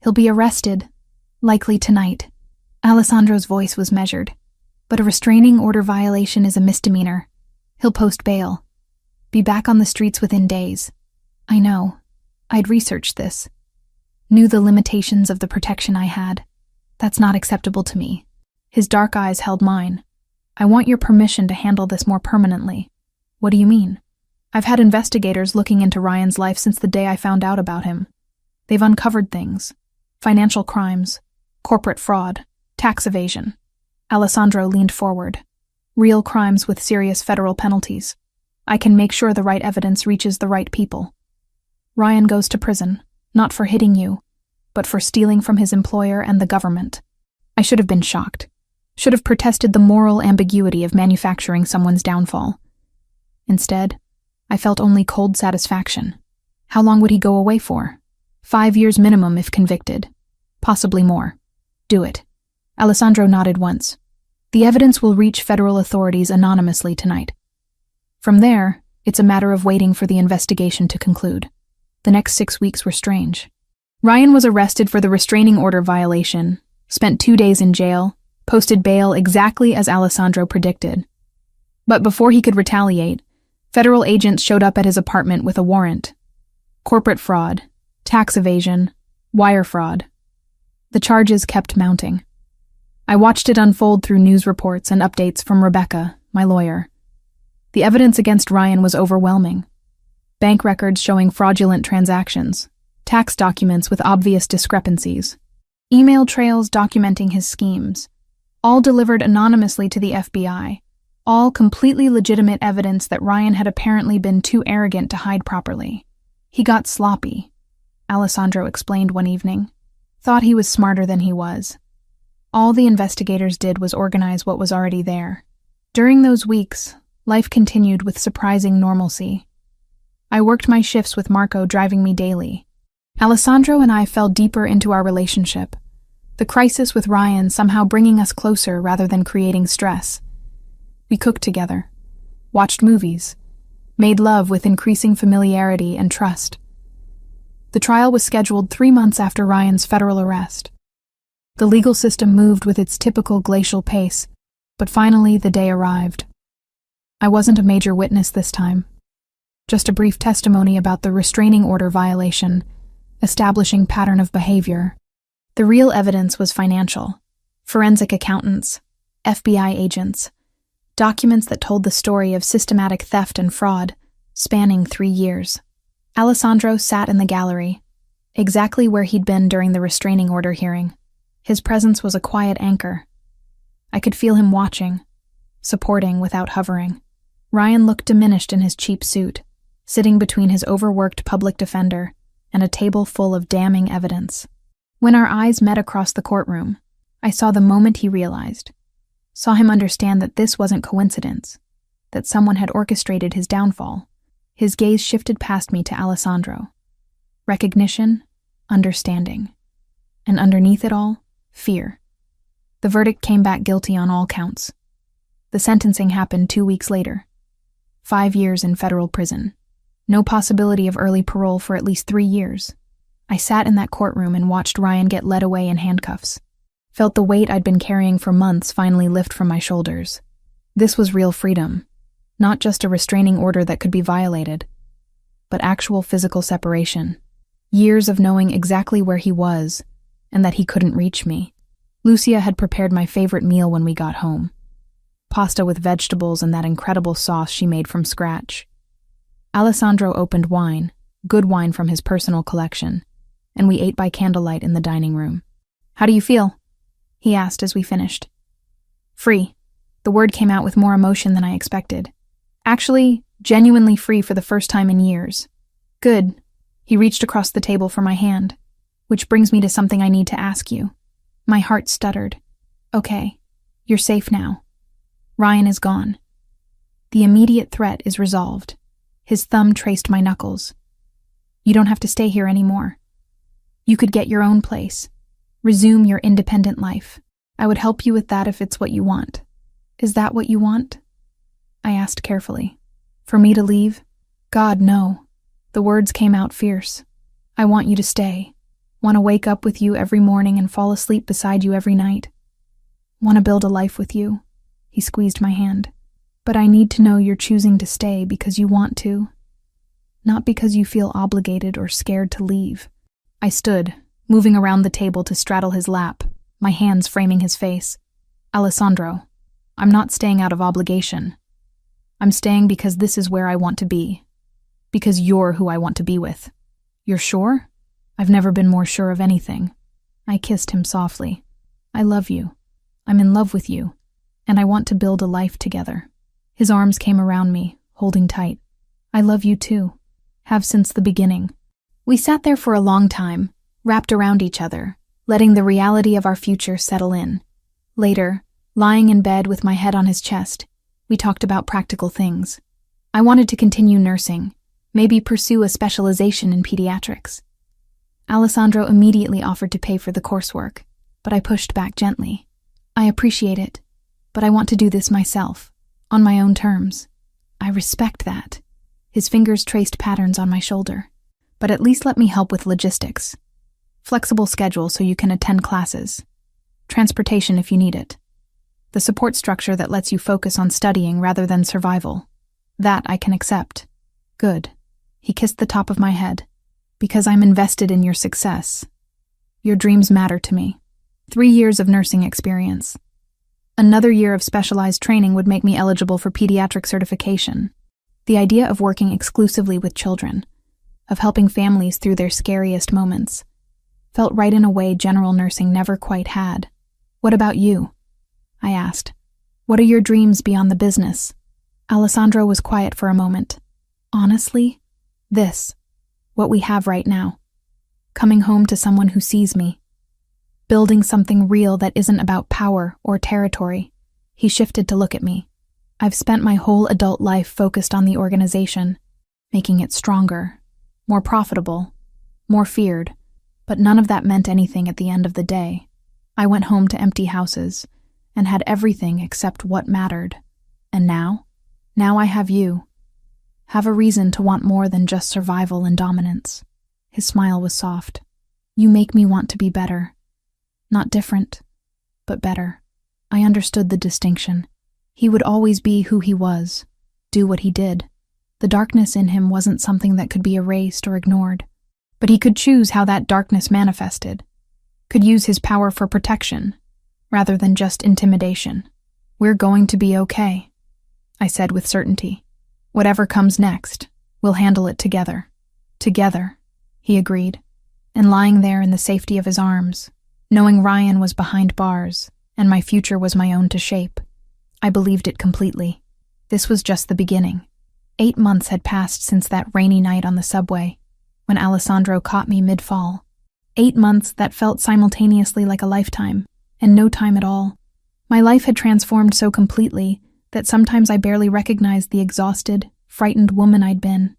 He'll be arrested, likely tonight." Alessandro's voice was measured. "But a restraining order violation is a misdemeanor. He'll post bail. Be back on the streets within days." I know. I'd researched this. Knew the limitations of the protection I had. "That's not acceptable to me." His dark eyes held mine. "I want your permission to handle this more permanently." "What do you mean?" "I've had investigators looking into Ryan's life since the day I found out about him. They've uncovered things. Financial crimes, corporate fraud, tax evasion." Alessandro leaned forward. "Real crimes with serious federal penalties. I can make sure the right evidence reaches the right people. Ryan goes to prison, not for hitting you, but for stealing from his employer and the government." I should have been shocked. Should have protested the moral ambiguity of manufacturing someone's downfall. Instead, I felt only cold satisfaction. How long would he go away for? 5 years minimum if convicted. Possibly more. "Do it." Alessandro nodded once. "The evidence will reach federal authorities anonymously tonight. From there, it's a matter of waiting for the investigation to conclude." The next 6 weeks were strange. Ryan was arrested for the restraining order violation, spent 2 days in jail, posted bail exactly as Alessandro predicted. But before he could retaliate, federal agents showed up at his apartment with a warrant. Corporate fraud, tax evasion, wire fraud. The charges kept mounting. I watched it unfold through news reports and updates from Rebecca, my lawyer. The evidence against Ryan was overwhelming. Bank records showing fraudulent transactions, tax documents with obvious discrepancies, email trails documenting his schemes, all delivered anonymously to the FBI, all completely legitimate evidence that Ryan had apparently been too arrogant to hide properly. He got sloppy, Alessandro explained one evening. Thought he was smarter than he was. All the investigators did was organize what was already there. During those weeks, life continued with surprising normalcy. I worked my shifts with Marco driving me daily. Alessandro and I fell deeper into our relationship, the crisis with Ryan somehow bringing us closer rather than creating stress. We cooked together, watched movies, made love with increasing familiarity and trust. The trial was scheduled 3 months after Ryan's federal arrest. The legal system moved with its typical glacial pace, but finally the day arrived. I wasn't a major witness this time. Just a brief testimony about the restraining order violation, establishing pattern of behavior. The real evidence was financial. Forensic accountants, FBI agents, documents that told the story of systematic theft and fraud, spanning 3 years. Alessandro sat in the gallery, exactly where he'd been during the restraining order hearing. His presence was a quiet anchor. I could feel him watching, supporting without hovering. Ryan looked diminished in his cheap suit, sitting between his overworked public defender and a table full of damning evidence. When our eyes met across the courtroom, I saw the moment he realized. Saw him understand that this wasn't coincidence, that someone had orchestrated his downfall. His gaze shifted past me to Alessandro. Recognition, understanding, and underneath it all, fear. The verdict came back guilty on all counts. The sentencing happened 2 weeks later. 5 years in federal prison. No possibility of early parole for at least 3 years. I sat in that courtroom and watched Ryan get led away in handcuffs. Felt the weight I'd been carrying for months finally lift from my shoulders. This was real freedom. Not just a restraining order that could be violated, but actual physical separation. Years of knowing exactly where he was and that he couldn't reach me. Lucia had prepared my favorite meal when we got home. Pasta with vegetables and that incredible sauce she made from scratch. Alessandro opened wine, good wine from his personal collection, and we ate by candlelight in the dining room. "How do you feel?" he asked as we finished. "Free." The word came out with more emotion than I expected. Actually, genuinely free for the first time in years. "Good." He reached across the table for my hand, which brings me to something I need to ask you. My heart stuttered. "Okay, you're safe now. Ryan is gone. The immediate threat is resolved." His thumb traced my knuckles. "You don't have to stay here anymore. You could get your own place. Resume your independent life. I would help you with that if it's what you want." "Is that what you want?" I asked carefully. "For me to leave?" "God, no." The words came out fierce. "I want you to stay. Want to wake up with you every morning and fall asleep beside you every night. Want to build a life with you." He squeezed my hand. "But I need to know you're choosing to stay because you want to, not because you feel obligated or scared to leave." I stood, moving around the table to straddle his lap, my hands framing his face. "Alessandro, I'm not staying out of obligation. I'm staying because this is where I want to be. Because you're who I want to be with." "You're sure?" "I've never been more sure of anything." I kissed him softly. "I love you. I'm in love with you. And I want to build a life together." His arms came around me, holding tight. "I love you too. Have since the beginning." We sat there for a long time, wrapped around each other, letting the reality of our future settle in. Later, lying in bed with my head on his chest, we talked about practical things. I wanted to continue nursing, maybe pursue a specialization in pediatrics. Alessandro immediately offered to pay for the coursework, but I pushed back gently. "I appreciate it, but I want to do this myself, on my own terms." "I respect that." His fingers traced patterns on my shoulder. "But at least let me help with logistics. Flexible schedule so you can attend classes. Transportation if you need it. The support structure that lets you focus on studying rather than survival. That I can accept." "Good." He kissed the top of my head. "Because I'm invested in your success. Your dreams matter to me. 3 years of nursing experience. Another year of specialized training would make me eligible for pediatric certification. The idea of working exclusively with children, of helping families through their scariest moments, felt right in a way general nursing never quite had. What about you?" I asked. "What are your dreams beyond the business?" Alessandro was quiet for a moment. "Honestly, this. What we have right now. Coming home to someone who sees me. Building something real that isn't about power or territory." He shifted to look at me. "I've spent my whole adult life focused on the organization, making it stronger, more profitable, more feared, but none of that meant anything at the end of the day. I went home to empty houses and had everything except what mattered. And now I have you. Have a reason to want more than just survival and dominance." His smile was soft. "You make me want to be better. Not different, but better." I understood the distinction. He would always be who he was, do what he did. The darkness in him wasn't something that could be erased or ignored. But he could choose how that darkness manifested, could use his power for protection, rather than just intimidation. "We're going to be okay," I said with certainty. "Whatever comes next, we'll handle it together." "Together," he agreed, and lying there in the safety of his arms, knowing Ryan was behind bars, and my future was my own to shape, I believed it completely. This was just the beginning. 8 months had passed since that rainy night on the subway, when Alessandro caught me mid-fall. 8 months that felt simultaneously like a lifetime, and no time at all. My life had transformed so completely that sometimes I barely recognized the exhausted, frightened woman I'd been.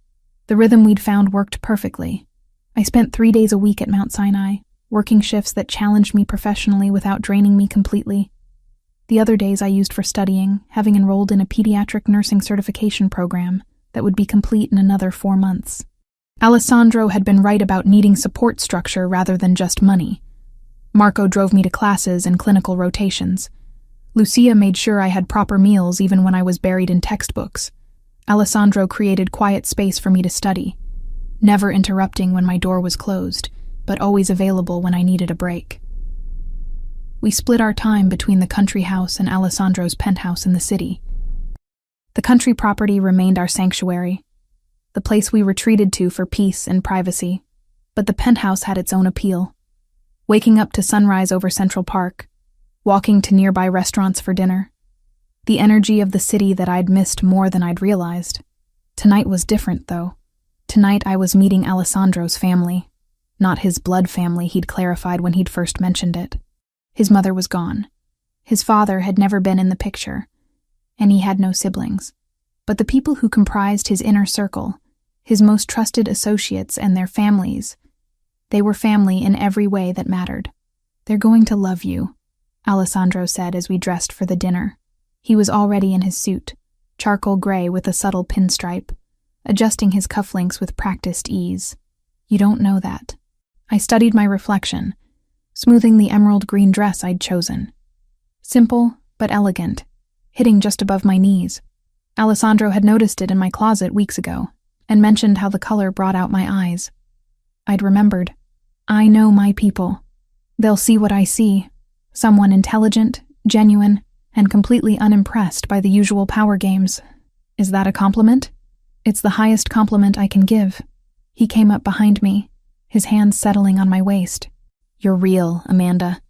The rhythm we'd found worked perfectly. I spent 3 days a week at Mount Sinai, working shifts that challenged me professionally without draining me completely. The other days I used for studying, having enrolled in a pediatric nursing certification program that would be complete in another 4 months. Alessandro had been right about needing support structure rather than just money. Marco drove me to classes and clinical rotations. Lucia made sure I had proper meals even when I was buried in textbooks. Alessandro created quiet space for me to study, never interrupting when my door was closed, but always available when I needed a break. We split our time between the country house and Alessandro's penthouse in the city. The country property remained our sanctuary, the place we retreated to for peace and privacy, but the penthouse had its own appeal. Waking up to sunrise over Central Park, walking to nearby restaurants for dinner, the energy of the city that I'd missed more than I'd realized. Tonight was different, though. Tonight I was meeting Alessandro's family, not his blood family he'd clarified when he'd first mentioned it. His mother was gone. His father had never been in the picture, and he had no siblings. But the people who comprised his inner circle, his most trusted associates and their families, they were family in every way that mattered. "They're going to love you," Alessandro said as we dressed for the dinner. He was already in his suit, charcoal gray with a subtle pinstripe, adjusting his cufflinks with practiced ease. "You don't know that." I studied my reflection, smoothing the emerald green dress I'd chosen. Simple, but elegant, hitting just above my knees. Alessandro had noticed it in my closet weeks ago, and mentioned how the color brought out my eyes. I'd remembered. I know my people. They'll see what I see. Someone intelligent, genuine, and completely unimpressed by the usual power games. Is that a compliment? It's the highest compliment I can give. He came up behind me, his hands settling on my waist. "You're real, Amanda.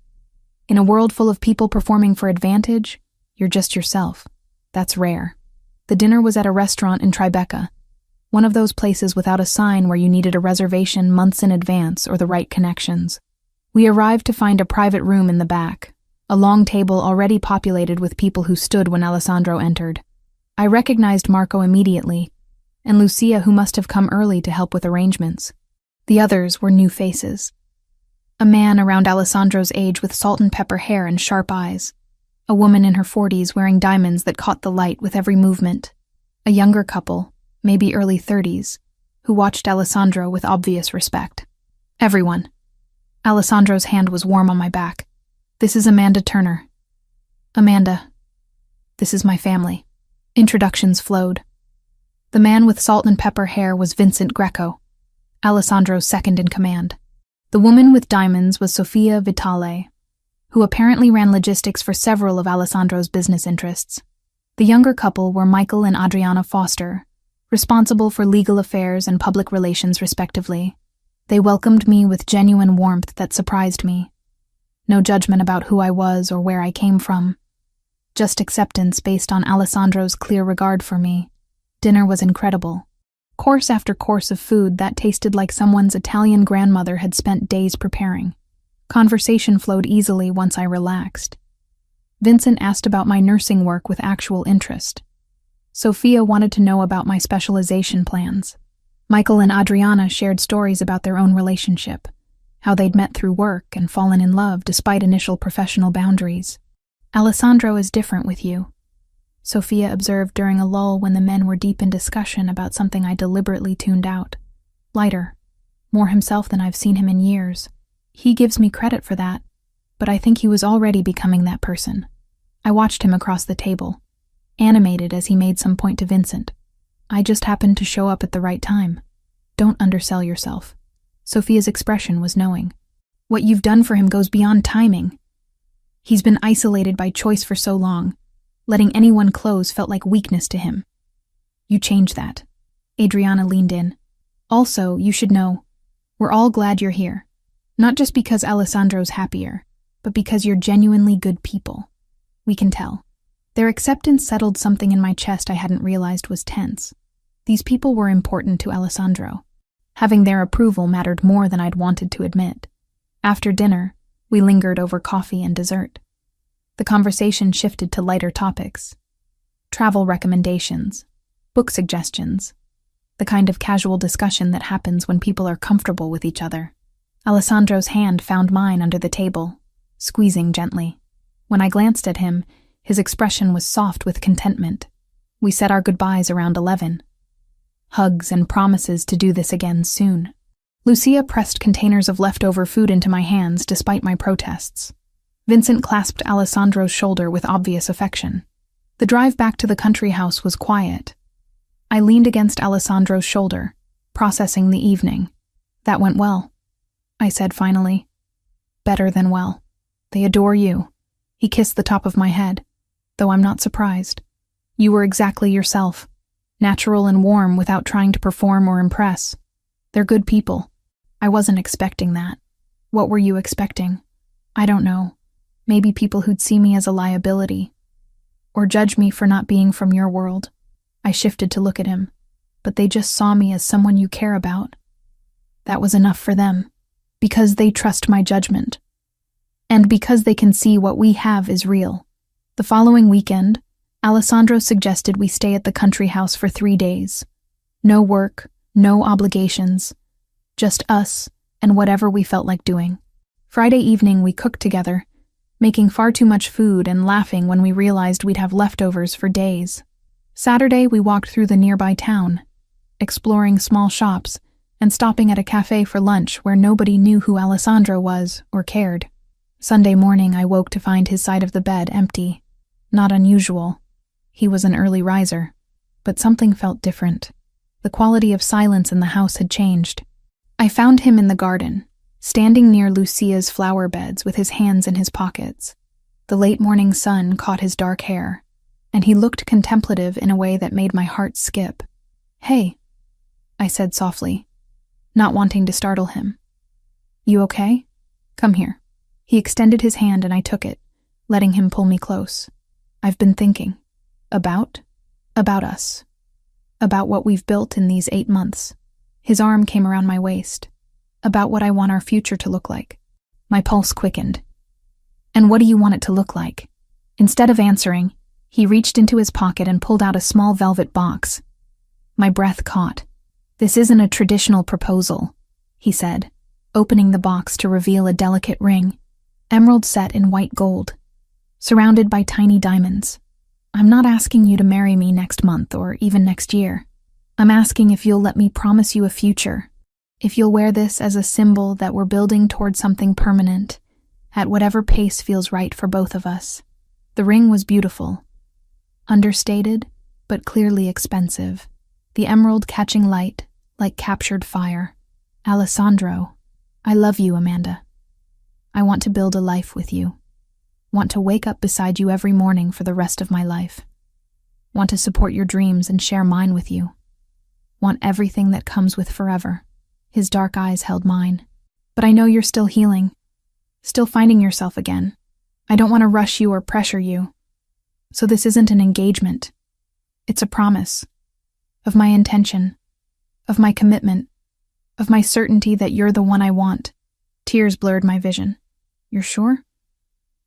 In a world full of people performing for advantage, you're just yourself. That's rare." The dinner was at a restaurant in Tribeca, one of those places without a sign where you needed a reservation months in advance or the right connections. We arrived to find a private room in the back, a long table already populated with people who stood when Alessandro entered. I recognized Marco immediately, and Lucia, who must have come early to help with arrangements. The others were new faces. A man around Alessandro's age with salt and pepper hair and sharp eyes. A woman in her 40s wearing diamonds that caught the light with every movement. A younger couple, maybe early 30s, who watched Alessandro with obvious respect. Everyone. Alessandro's hand was warm on my back. "This is Amanda Turner." "Amanda. This is my family." Introductions flowed. The man with salt and pepper hair was Vincent Greco, Alessandro's second in command. The woman with diamonds was Sofia Vitale, who apparently ran logistics for several of Alessandro's business interests. The younger couple were Michael and Adriana Foster, responsible for legal affairs and public relations respectively. They welcomed me with genuine warmth that surprised me. No judgment about who I was or where I came from. just acceptance based on Alessandro's clear regard for me. Dinner was incredible. Course after course of food that tasted like someone's Italian grandmother had spent days preparing. Conversation flowed easily once I relaxed. Vincent asked about my nursing work with actual interest. Sophia wanted to know about my specialization plans. Michael and Adriana shared stories about their own relationship, how they'd met through work and fallen in love despite initial professional boundaries. Alessandro is different with you, Sophia observed during a lull when the men were deep in discussion about something I deliberately tuned out. Lighter, more himself than I've seen him in years. He gives me credit for that, but I think he was already becoming that person. I watched him across the table, animated as he made some point to Vincent. I just happened to show up at the right time. Don't undersell yourself. Sophia's expression was knowing. What you've done for him goes beyond timing. He's been isolated by choice for so long. Letting anyone close felt like weakness to him. You changed that. Adriana leaned in. Also, you should know, we're all glad you're here. Not just because Alessandro's happier, but because you're genuinely good people. We can tell. Their acceptance settled something in my chest I hadn't realized was tense. These people were important to Alessandro. Having their approval mattered more than I'd wanted to admit. After dinner, we lingered over coffee and dessert. The conversation shifted to lighter topics. Travel recommendations, book suggestions, the kind of casual discussion that happens when people are comfortable with each other. Alessandro's hand found mine under the table, squeezing gently. When I glanced at him, his expression was soft with contentment. We said our goodbyes around 11. Hugs and promises to do this again soon. Lucia pressed containers of leftover food into my hands despite my protests. Vincent clasped Alessandro's shoulder with obvious affection. The drive back to the country house was quiet. I leaned against Alessandro's shoulder, processing the evening. That went well, I said finally. Better than well. They adore you. He kissed the top of my head, though I'm not surprised. You were exactly yourself, natural and warm without trying to perform or impress. They're good people. I wasn't expecting that. What were you expecting? I don't know. Maybe people who'd see me as a liability, or judge me for not being from your world. I shifted to look at him, but they just saw me as someone you care about. That was enough for them, because they trust my judgment, and because they can see what we have is real. The following weekend, Alessandro suggested we stay at the country house for 3 days. No work, no obligations, just us and whatever we felt like doing. Friday evening we cooked together, making far too much food and laughing when we realized we'd have leftovers for days. Saturday, we walked through the nearby town, exploring small shops and stopping at a cafe for lunch where nobody knew who Alessandro was or cared. Sunday morning, I woke to find his side of the bed empty. Not unusual. He was an early riser, but something felt different. The quality of silence in the house had changed. I found him in the garden, standing near Lucia's flower beds with his hands in his pockets. The late morning sun caught his dark hair, and he looked contemplative in a way that made my heart skip. "Hey," I said softly, not wanting to startle him. "You okay? Come here." He extended his hand and I took it, letting him pull me close. "I've been thinking. About us. About what we've built in these 8 months." His arm came around my waist. "About what I want our future to look like." My pulse quickened. "And what do you want it to look like?" Instead of answering, he reached into his pocket and pulled out a small velvet box. My breath caught. "This isn't a traditional proposal," he said, opening the box to reveal a delicate ring, emerald set in white gold, surrounded by tiny diamonds. "I'm not asking you to marry me next month or even next year. I'm asking if you'll let me promise you a future. If you'll wear this as a symbol that we're building toward something permanent, at whatever pace feels right for both of us." The ring was beautiful. Understated, but clearly expensive. The emerald catching light like captured fire. "Alessandro, I love you, Amanda. I want to build a life with you. Want to wake up beside you every morning for the rest of my life. Want to support your dreams and share mine with you. Want everything that comes with forever." His dark eyes held mine. "But I know you're still healing, still finding yourself again. I don't want to rush you or pressure you. So this isn't an engagement. It's a promise. Of my intention. Of my commitment. Of my certainty that you're the one I want. Tears blurred my vision. You're sure?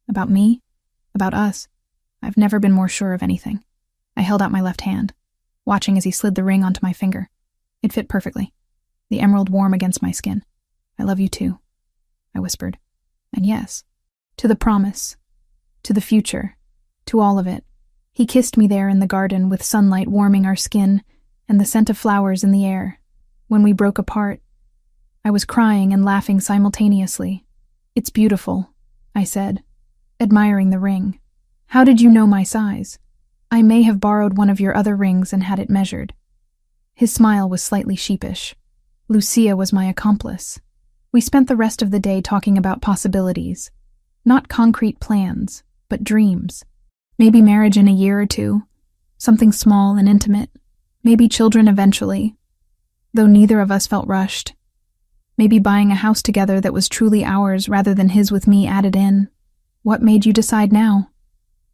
About me? About us? I've never been more sure of anything. I held out my left hand, watching as he slid the ring onto my finger. It fit perfectly, the emerald warm against my skin. I love you too, I whispered. And yes, to the promise, to the future, to all of it. He kissed me there in the garden with sunlight warming our skin and the scent of flowers in the air. When we broke apart, I was crying and laughing simultaneously. It's beautiful, I said, admiring the ring. How did you know my size? I may have borrowed one of your other rings and had it measured. His smile was slightly sheepish. Lucia was my accomplice. We spent the rest of the day talking about possibilities. Not concrete plans, but dreams. Maybe marriage in a year or two. Something small and intimate. Maybe children eventually. Though neither of us felt rushed. Maybe buying a house together that was truly ours rather than his with me added in. What made you decide now?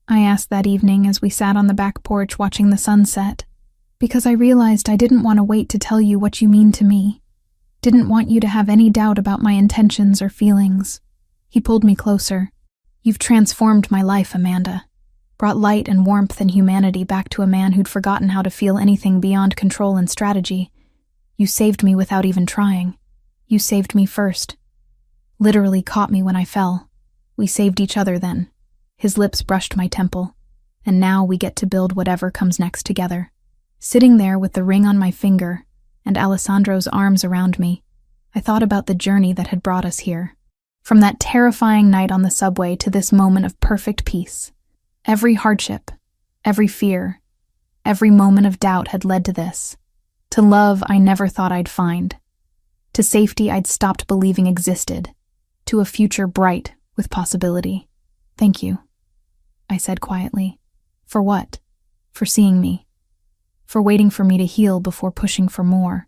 I asked that evening as we sat on the back porch watching the sun set. Because I realized I didn't want to wait to tell you what you mean to me. Didn't want you to have any doubt about my intentions or feelings. He pulled me closer. You've transformed my life, Amanda. Brought light and warmth and humanity back to a man who'd forgotten how to feel anything beyond control and strategy. You saved me without even trying. You saved me first. Literally caught me when I fell. We saved each other then. His lips brushed my temple. And now we get to build whatever comes next together. Sitting there with the ring on my finger and Alessandro's arms around me, I thought about the journey that had brought us here. From that terrifying night on the subway to this moment of perfect peace. Every hardship, every fear, every moment of doubt had led to this. To love I never thought I'd find. To safety I'd stopped believing existed. To a future bright with possibility. Thank you, I said quietly. For what? For seeing me. For waiting for me to heal before pushing for more.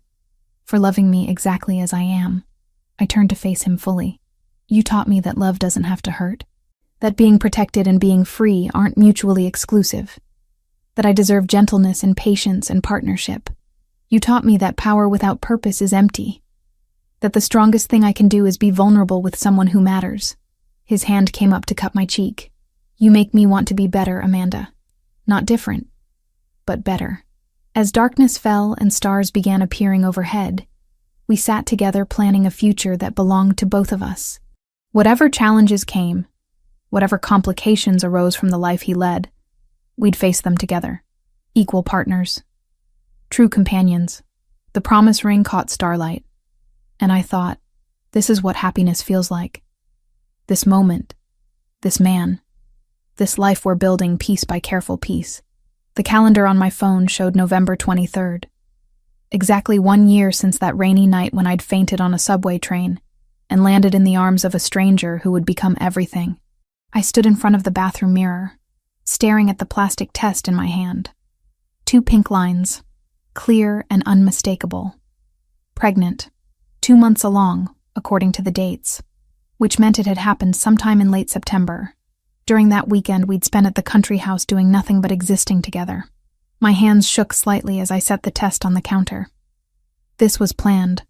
For loving me exactly as I am. I turned to face him fully. You taught me that love doesn't have to hurt. That being protected and being free aren't mutually exclusive. That I deserve gentleness and patience and partnership. You taught me that power without purpose is empty. That the strongest thing I can do is be vulnerable with someone who matters. His hand came up to cup my cheek. You make me want to be better, Amanda. Not different, but better. As darkness fell and stars began appearing overhead, we sat together planning a future that belonged to both of us. Whatever challenges came, whatever complications arose from the life he led, we'd face them together. Equal partners. True companions. The promise ring caught starlight. And I thought, this is what happiness feels like. This moment. This man. This life we're building piece by careful piece. The calendar on my phone showed November 23rd. Exactly 1 year since that rainy night when I'd fainted on a subway train and landed in the arms of a stranger who would become everything. I stood in front of the bathroom mirror, staring at the plastic test in my hand. 2 pink lines, clear and unmistakable. Pregnant, 2 months along, according to the dates, which meant it had happened sometime in late September. During that weekend, we'd spent at the country house doing nothing but existing together. My hands shook slightly as I set the test on the counter. This was planned,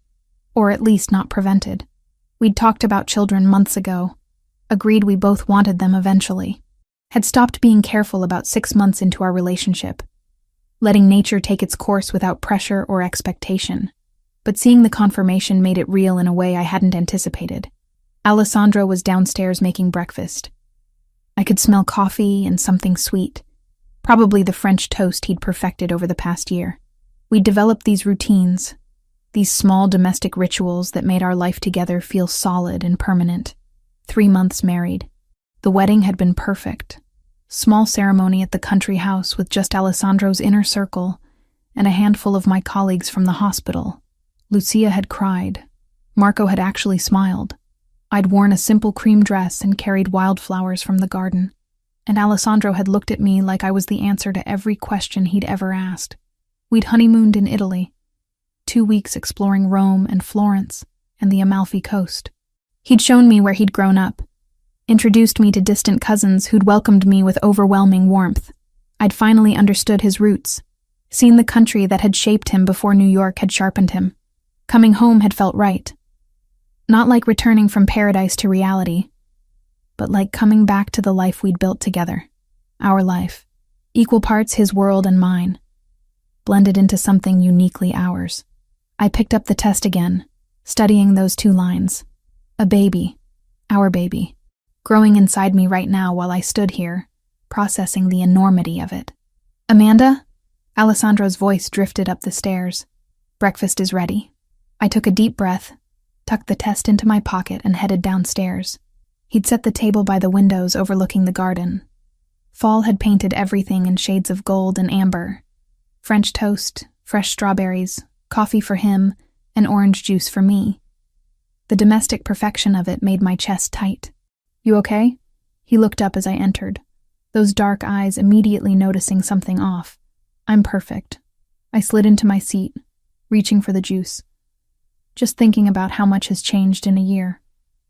or at least not prevented. We'd talked about children months ago, agreed we both wanted them eventually, had stopped being careful about 6 months into our relationship, letting nature take its course without pressure or expectation. But seeing the confirmation made it real in a way I hadn't anticipated. Alessandro was downstairs making breakfast. I could smell coffee and something sweet, probably the French toast he'd perfected over the past year. We'd developed these routines, these small domestic rituals that made our life together feel solid and permanent. 3 months married. The wedding had been perfect. Small ceremony at the country house with just Alessandro's inner circle and a handful of my colleagues from the hospital. Lucia had cried. Marco had actually smiled. I'd worn a simple cream dress and carried wildflowers from the garden, and Alessandro had looked at me like I was the answer to every question he'd ever asked. We'd honeymooned in Italy, 2 weeks exploring Rome and Florence and the Amalfi Coast. He'd shown me where he'd grown up, introduced me to distant cousins who'd welcomed me with overwhelming warmth. I'd finally understood his roots, seen the country that had shaped him before New York had sharpened him. Coming home had felt right. Not like returning from paradise to reality, but like coming back to the life we'd built together. Our life. Equal parts his world and mine. Blended into something uniquely ours. I picked up the test again, studying those 2 lines. A baby. Our baby. Growing inside me right now while I stood here, processing the enormity of it. Amanda? Alessandro's voice drifted up the stairs. Breakfast is ready. I took a deep breath, tucked the test into my pocket, and headed downstairs. He'd set the table by the windows overlooking the garden. Fall had painted everything in shades of gold and amber. French toast, fresh strawberries, coffee for him, and orange juice for me. The domestic perfection of it made my chest tight. You okay? He looked up as I entered, those dark eyes immediately noticing something off. I'm perfect. I slid into my seat, reaching for the juice. Just thinking about how much has changed in a year.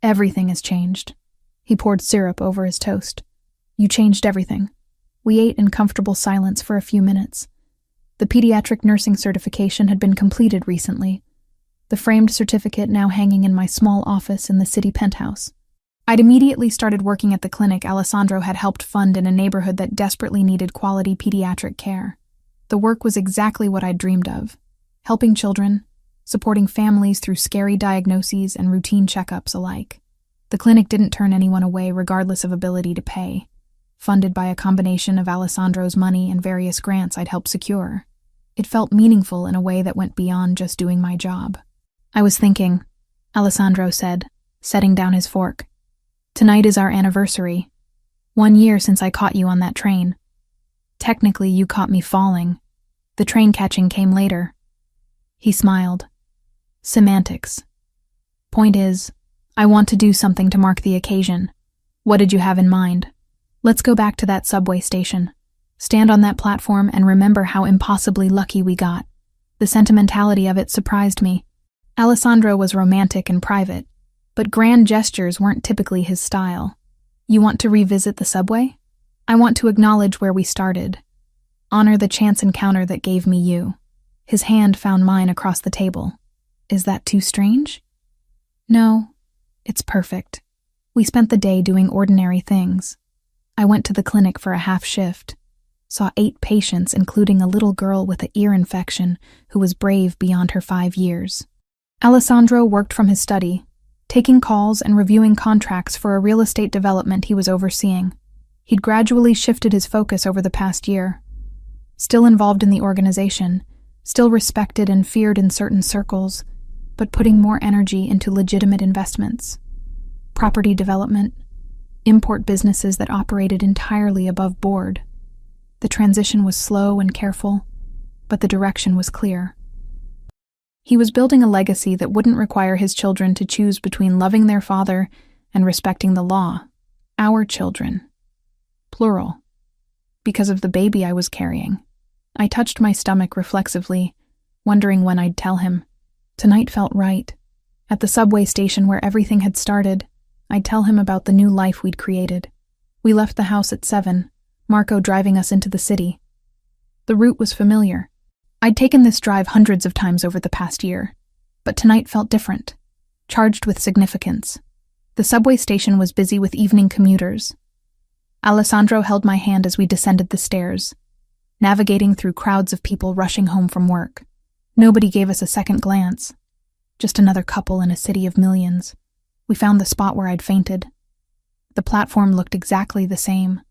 Everything has changed. He poured syrup over his toast. You changed everything. We ate in comfortable silence for a few minutes. The pediatric nursing certification had been completed recently, the framed certificate now hanging in my small office in the city penthouse. I'd immediately started working at the clinic Alessandro had helped fund in a neighborhood that desperately needed quality pediatric care. The work was exactly what I'd dreamed of, helping children, supporting families through scary diagnoses and routine checkups alike. The clinic didn't turn anyone away regardless of ability to pay, funded by a combination of Alessandro's money and various grants I'd helped secure. It felt meaningful in a way that went beyond just doing my job. I was thinking, Alessandro said, setting down his fork. Tonight is our anniversary. 1 year since I caught you on that train. Technically, you caught me falling. The train catching came later. He smiled. Semantics. Point is, I want to do something to mark the occasion. What did you have in mind? Let's go back to that subway station. Stand on that platform and remember how impossibly lucky we got. The sentimentality of it surprised me. Alessandro was romantic and private, but grand gestures weren't typically his style. You want to revisit the subway? I want to acknowledge where we started. Honor the chance encounter that gave me you. His hand found mine across the table. Is that too strange? No, it's perfect. We spent the day doing ordinary things. I went to the clinic for a half shift. Saw 8 patients, including a little girl with an ear infection who was brave beyond her 5 years. Alessandro worked from his study, taking calls and reviewing contracts for a real estate development he was overseeing. He'd gradually shifted his focus over the past year. Still involved in the organization, still respected and feared in certain circles, but putting more energy into legitimate investments. Property development, import businesses that operated entirely above board. The transition was slow and careful, but the direction was clear. He was building a legacy that wouldn't require his children to choose between loving their father and respecting the law. Our children. Plural. Because of the baby I was carrying. I touched my stomach reflexively, wondering when I'd tell him. Tonight felt right. At the subway station where everything had started, I'd tell him about the new life we'd created. We left the house at 7, Marco driving us into the city. The route was familiar. I'd taken this drive hundreds of times over the past year, but tonight felt different, charged with significance. The subway station was busy with evening commuters. Alessandro held my hand as we descended the stairs, navigating through crowds of people rushing home from work. Nobody gave us a second glance. Just another couple in a city of millions. We found the spot where I'd fainted. The platform looked exactly the same.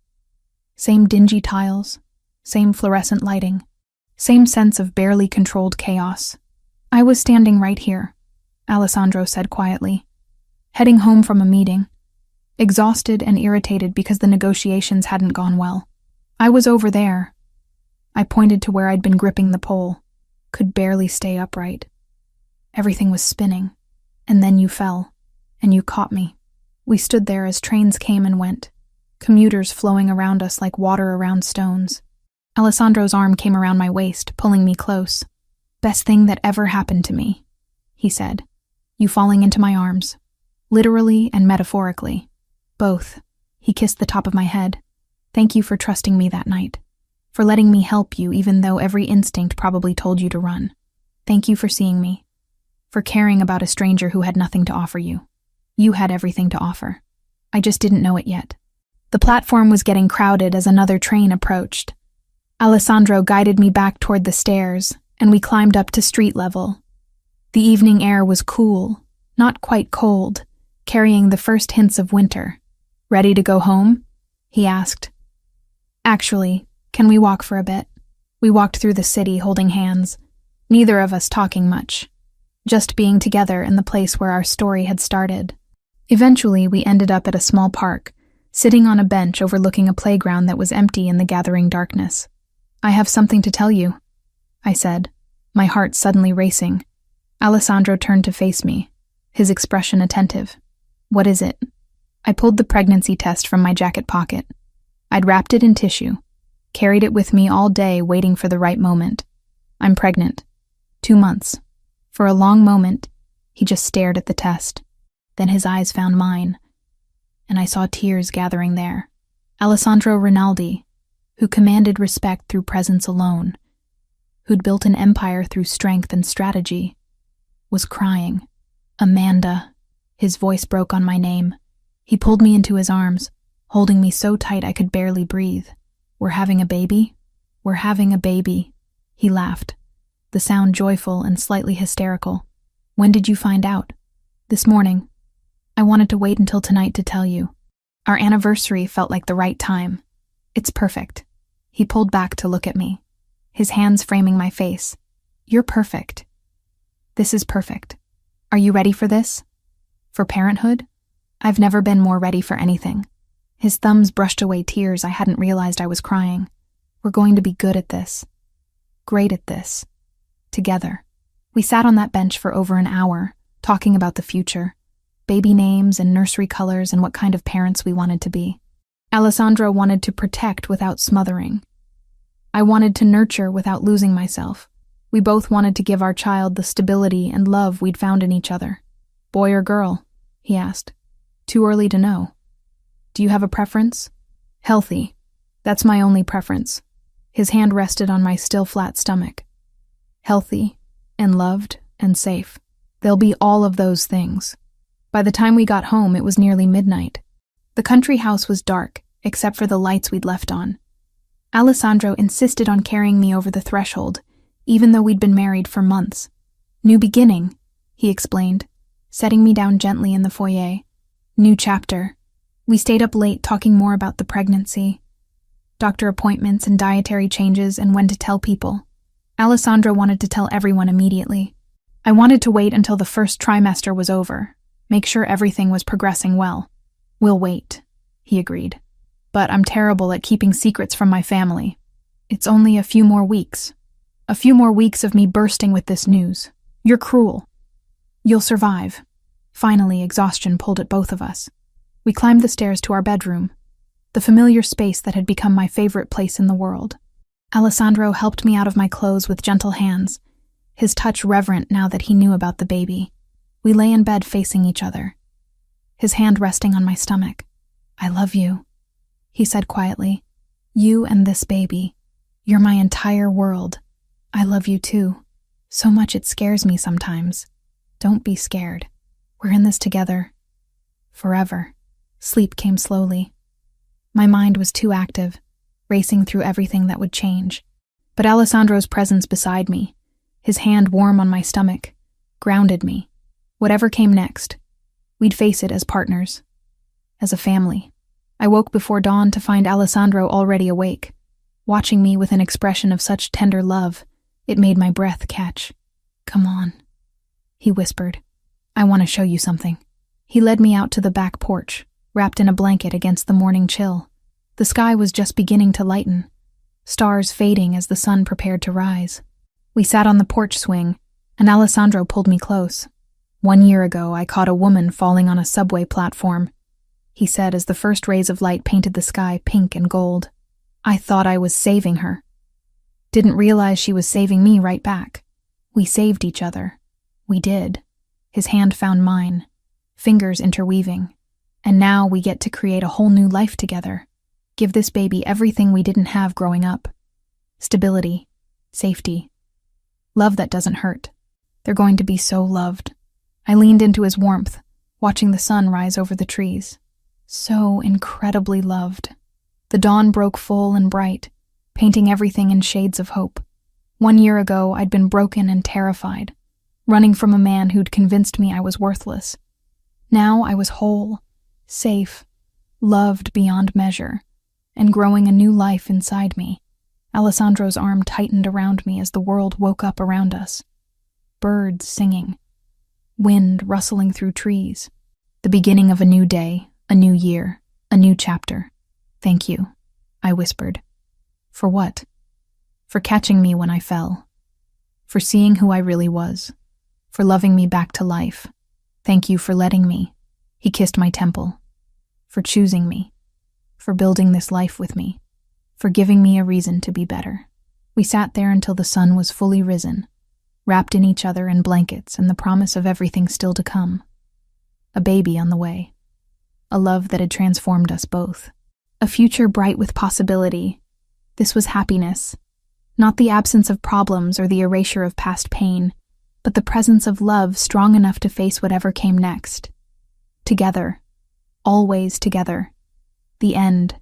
Same dingy tiles, same fluorescent lighting, same sense of barely controlled chaos. I was standing right here, Alessandro said quietly, heading home from a meeting, exhausted and irritated because the negotiations hadn't gone well. I was over there. I pointed to where I'd been gripping the pole, could barely stay upright. Everything was spinning, and then you fell, and you caught me. We stood there as trains came and went, commuters flowing around us like water around stones. Alessandro's arm came around my waist, pulling me close. Best thing that ever happened to me, he said. You falling into my arms. Literally and metaphorically. Both. He kissed the top of my head. Thank you for trusting me that night. for letting me help you even though every instinct probably told you to run. Thank you for seeing me, for caring about a stranger who had nothing to offer you. You had everything to offer. I just didn't know it yet. The platform was getting crowded as another train approached. Alessandro guided me back toward the stairs, and we climbed up to street level. The evening air was cool, not quite cold, carrying the first hints of winter. Ready to go home? He asked. Actually, can we walk for a bit? We walked through the city holding hands, neither of us talking much, just being together in the place where our story had started. Eventually, we ended up at a small park, sitting on a bench overlooking a playground that was empty in the gathering darkness. I have something to tell you, I said, my heart suddenly racing. Alessandro turned to face me, his expression attentive. What is it? I pulled the pregnancy test from my jacket pocket. I'd wrapped it in tissue, carried it with me all day waiting for the right moment. I'm pregnant. 2 months. For a long moment, he just stared at the test. Then his eyes found mine, and I saw tears gathering there. Alessandro Rinaldi, who commanded respect through presence alone, who'd built an empire through strength and strategy, was crying. Amanda. His voice broke on my name. He pulled me into his arms, holding me so tight I could barely breathe. We're having a baby? We're having a baby. He laughed, the sound joyful and slightly hysterical. When did you find out? This morning. I wanted to wait until tonight to tell you. Our anniversary felt like the right time. It's perfect. He pulled back to look at me, his hands framing my face. You're perfect. This is perfect. Are you ready for this? For parenthood? I've never been more ready for anything. His thumbs brushed away tears I hadn't realized I was crying. We're going to be good at this. Great at this. Together. We sat on that bench for over an hour, talking about the future. Baby names and nursery colors and what kind of parents we wanted to be. Alessandro wanted to protect without smothering. I wanted to nurture without losing myself. We both wanted to give our child the stability and love we'd found in each other. Boy or girl? He asked. Too early to know. Do you have a preference? Healthy. That's my only preference. His hand rested on my still flat stomach. Healthy, and loved, and safe. They'll be all of those things. By the time we got home, it was nearly midnight. The country house was dark, except for the lights we'd left on. Alessandro insisted on carrying me over the threshold, even though we'd been married for months. New beginning, he explained, setting me down gently in the foyer. New chapter. We stayed up late talking more about the pregnancy, doctor appointments and dietary changes and when to tell people. Alessandro wanted to tell everyone immediately. I wanted to wait until the first trimester was over, make sure everything was progressing well. We'll wait, he agreed. But I'm terrible at keeping secrets from my family. It's only a few more weeks. A few more weeks of me bursting with this news. You're cruel. You'll survive. Finally, exhaustion pulled at both of us. We climbed the stairs to our bedroom, the familiar space that had become my favorite place in the world. Alessandro helped me out of my clothes with gentle hands, his touch reverent now that he knew about the baby. We lay in bed facing each other, his hand resting on my stomach. I love you, he said quietly. You and this baby. You're my entire world. I love you too. So much it scares me sometimes. Don't be scared. We're in this together. Forever. Sleep came slowly. My mind was too active, racing through everything that would change. But Alessandro's presence beside me, his hand warm on my stomach, grounded me. Whatever came next, we'd face it as partners, as a family. I woke before dawn to find Alessandro already awake, watching me with an expression of such tender love, it made my breath catch. Come on, he whispered. I want to show you something. He led me out to the back porch, wrapped in a blanket against the morning chill. The sky was just beginning to lighten, stars fading as the sun prepared to rise. We sat on the porch swing, and Alessandro pulled me close. 1 year ago, I caught a woman falling on a subway platform, he said as the first rays of light painted the sky pink and gold. I thought I was saving her. Didn't realize she was saving me right back. We saved each other. We did. His hand found mine, fingers interweaving. And now we get to create a whole new life together. Give this baby everything we didn't have growing up. Stability. Safety. Love that doesn't hurt. They're going to be so loved. I leaned into his warmth, watching the sun rise over the trees. So incredibly loved. The dawn broke full and bright, painting everything in shades of hope. 1 year ago, I'd been broken and terrified, running from a man who'd convinced me I was worthless. Now I was whole, safe, loved beyond measure, and growing a new life inside me. Alessandro's arm tightened around me as the world woke up around us. Birds singing, wind rustling through trees. The beginning of a new day, a new year, a new chapter. Thank you, I whispered. For what? For catching me when I fell. For seeing who I really was. For loving me back to life. Thank you for letting me. He kissed my temple. For choosing me. For building this life with me. For giving me a reason to be better. We sat there until the sun was fully risen, wrapped in each other in blankets and the promise of everything still to come. A baby on the way. A love that had transformed us both. A future bright with possibility. This was happiness. Not the absence of problems or the erasure of past pain, but the presence of love strong enough to face whatever came next. Together. Always together. The end.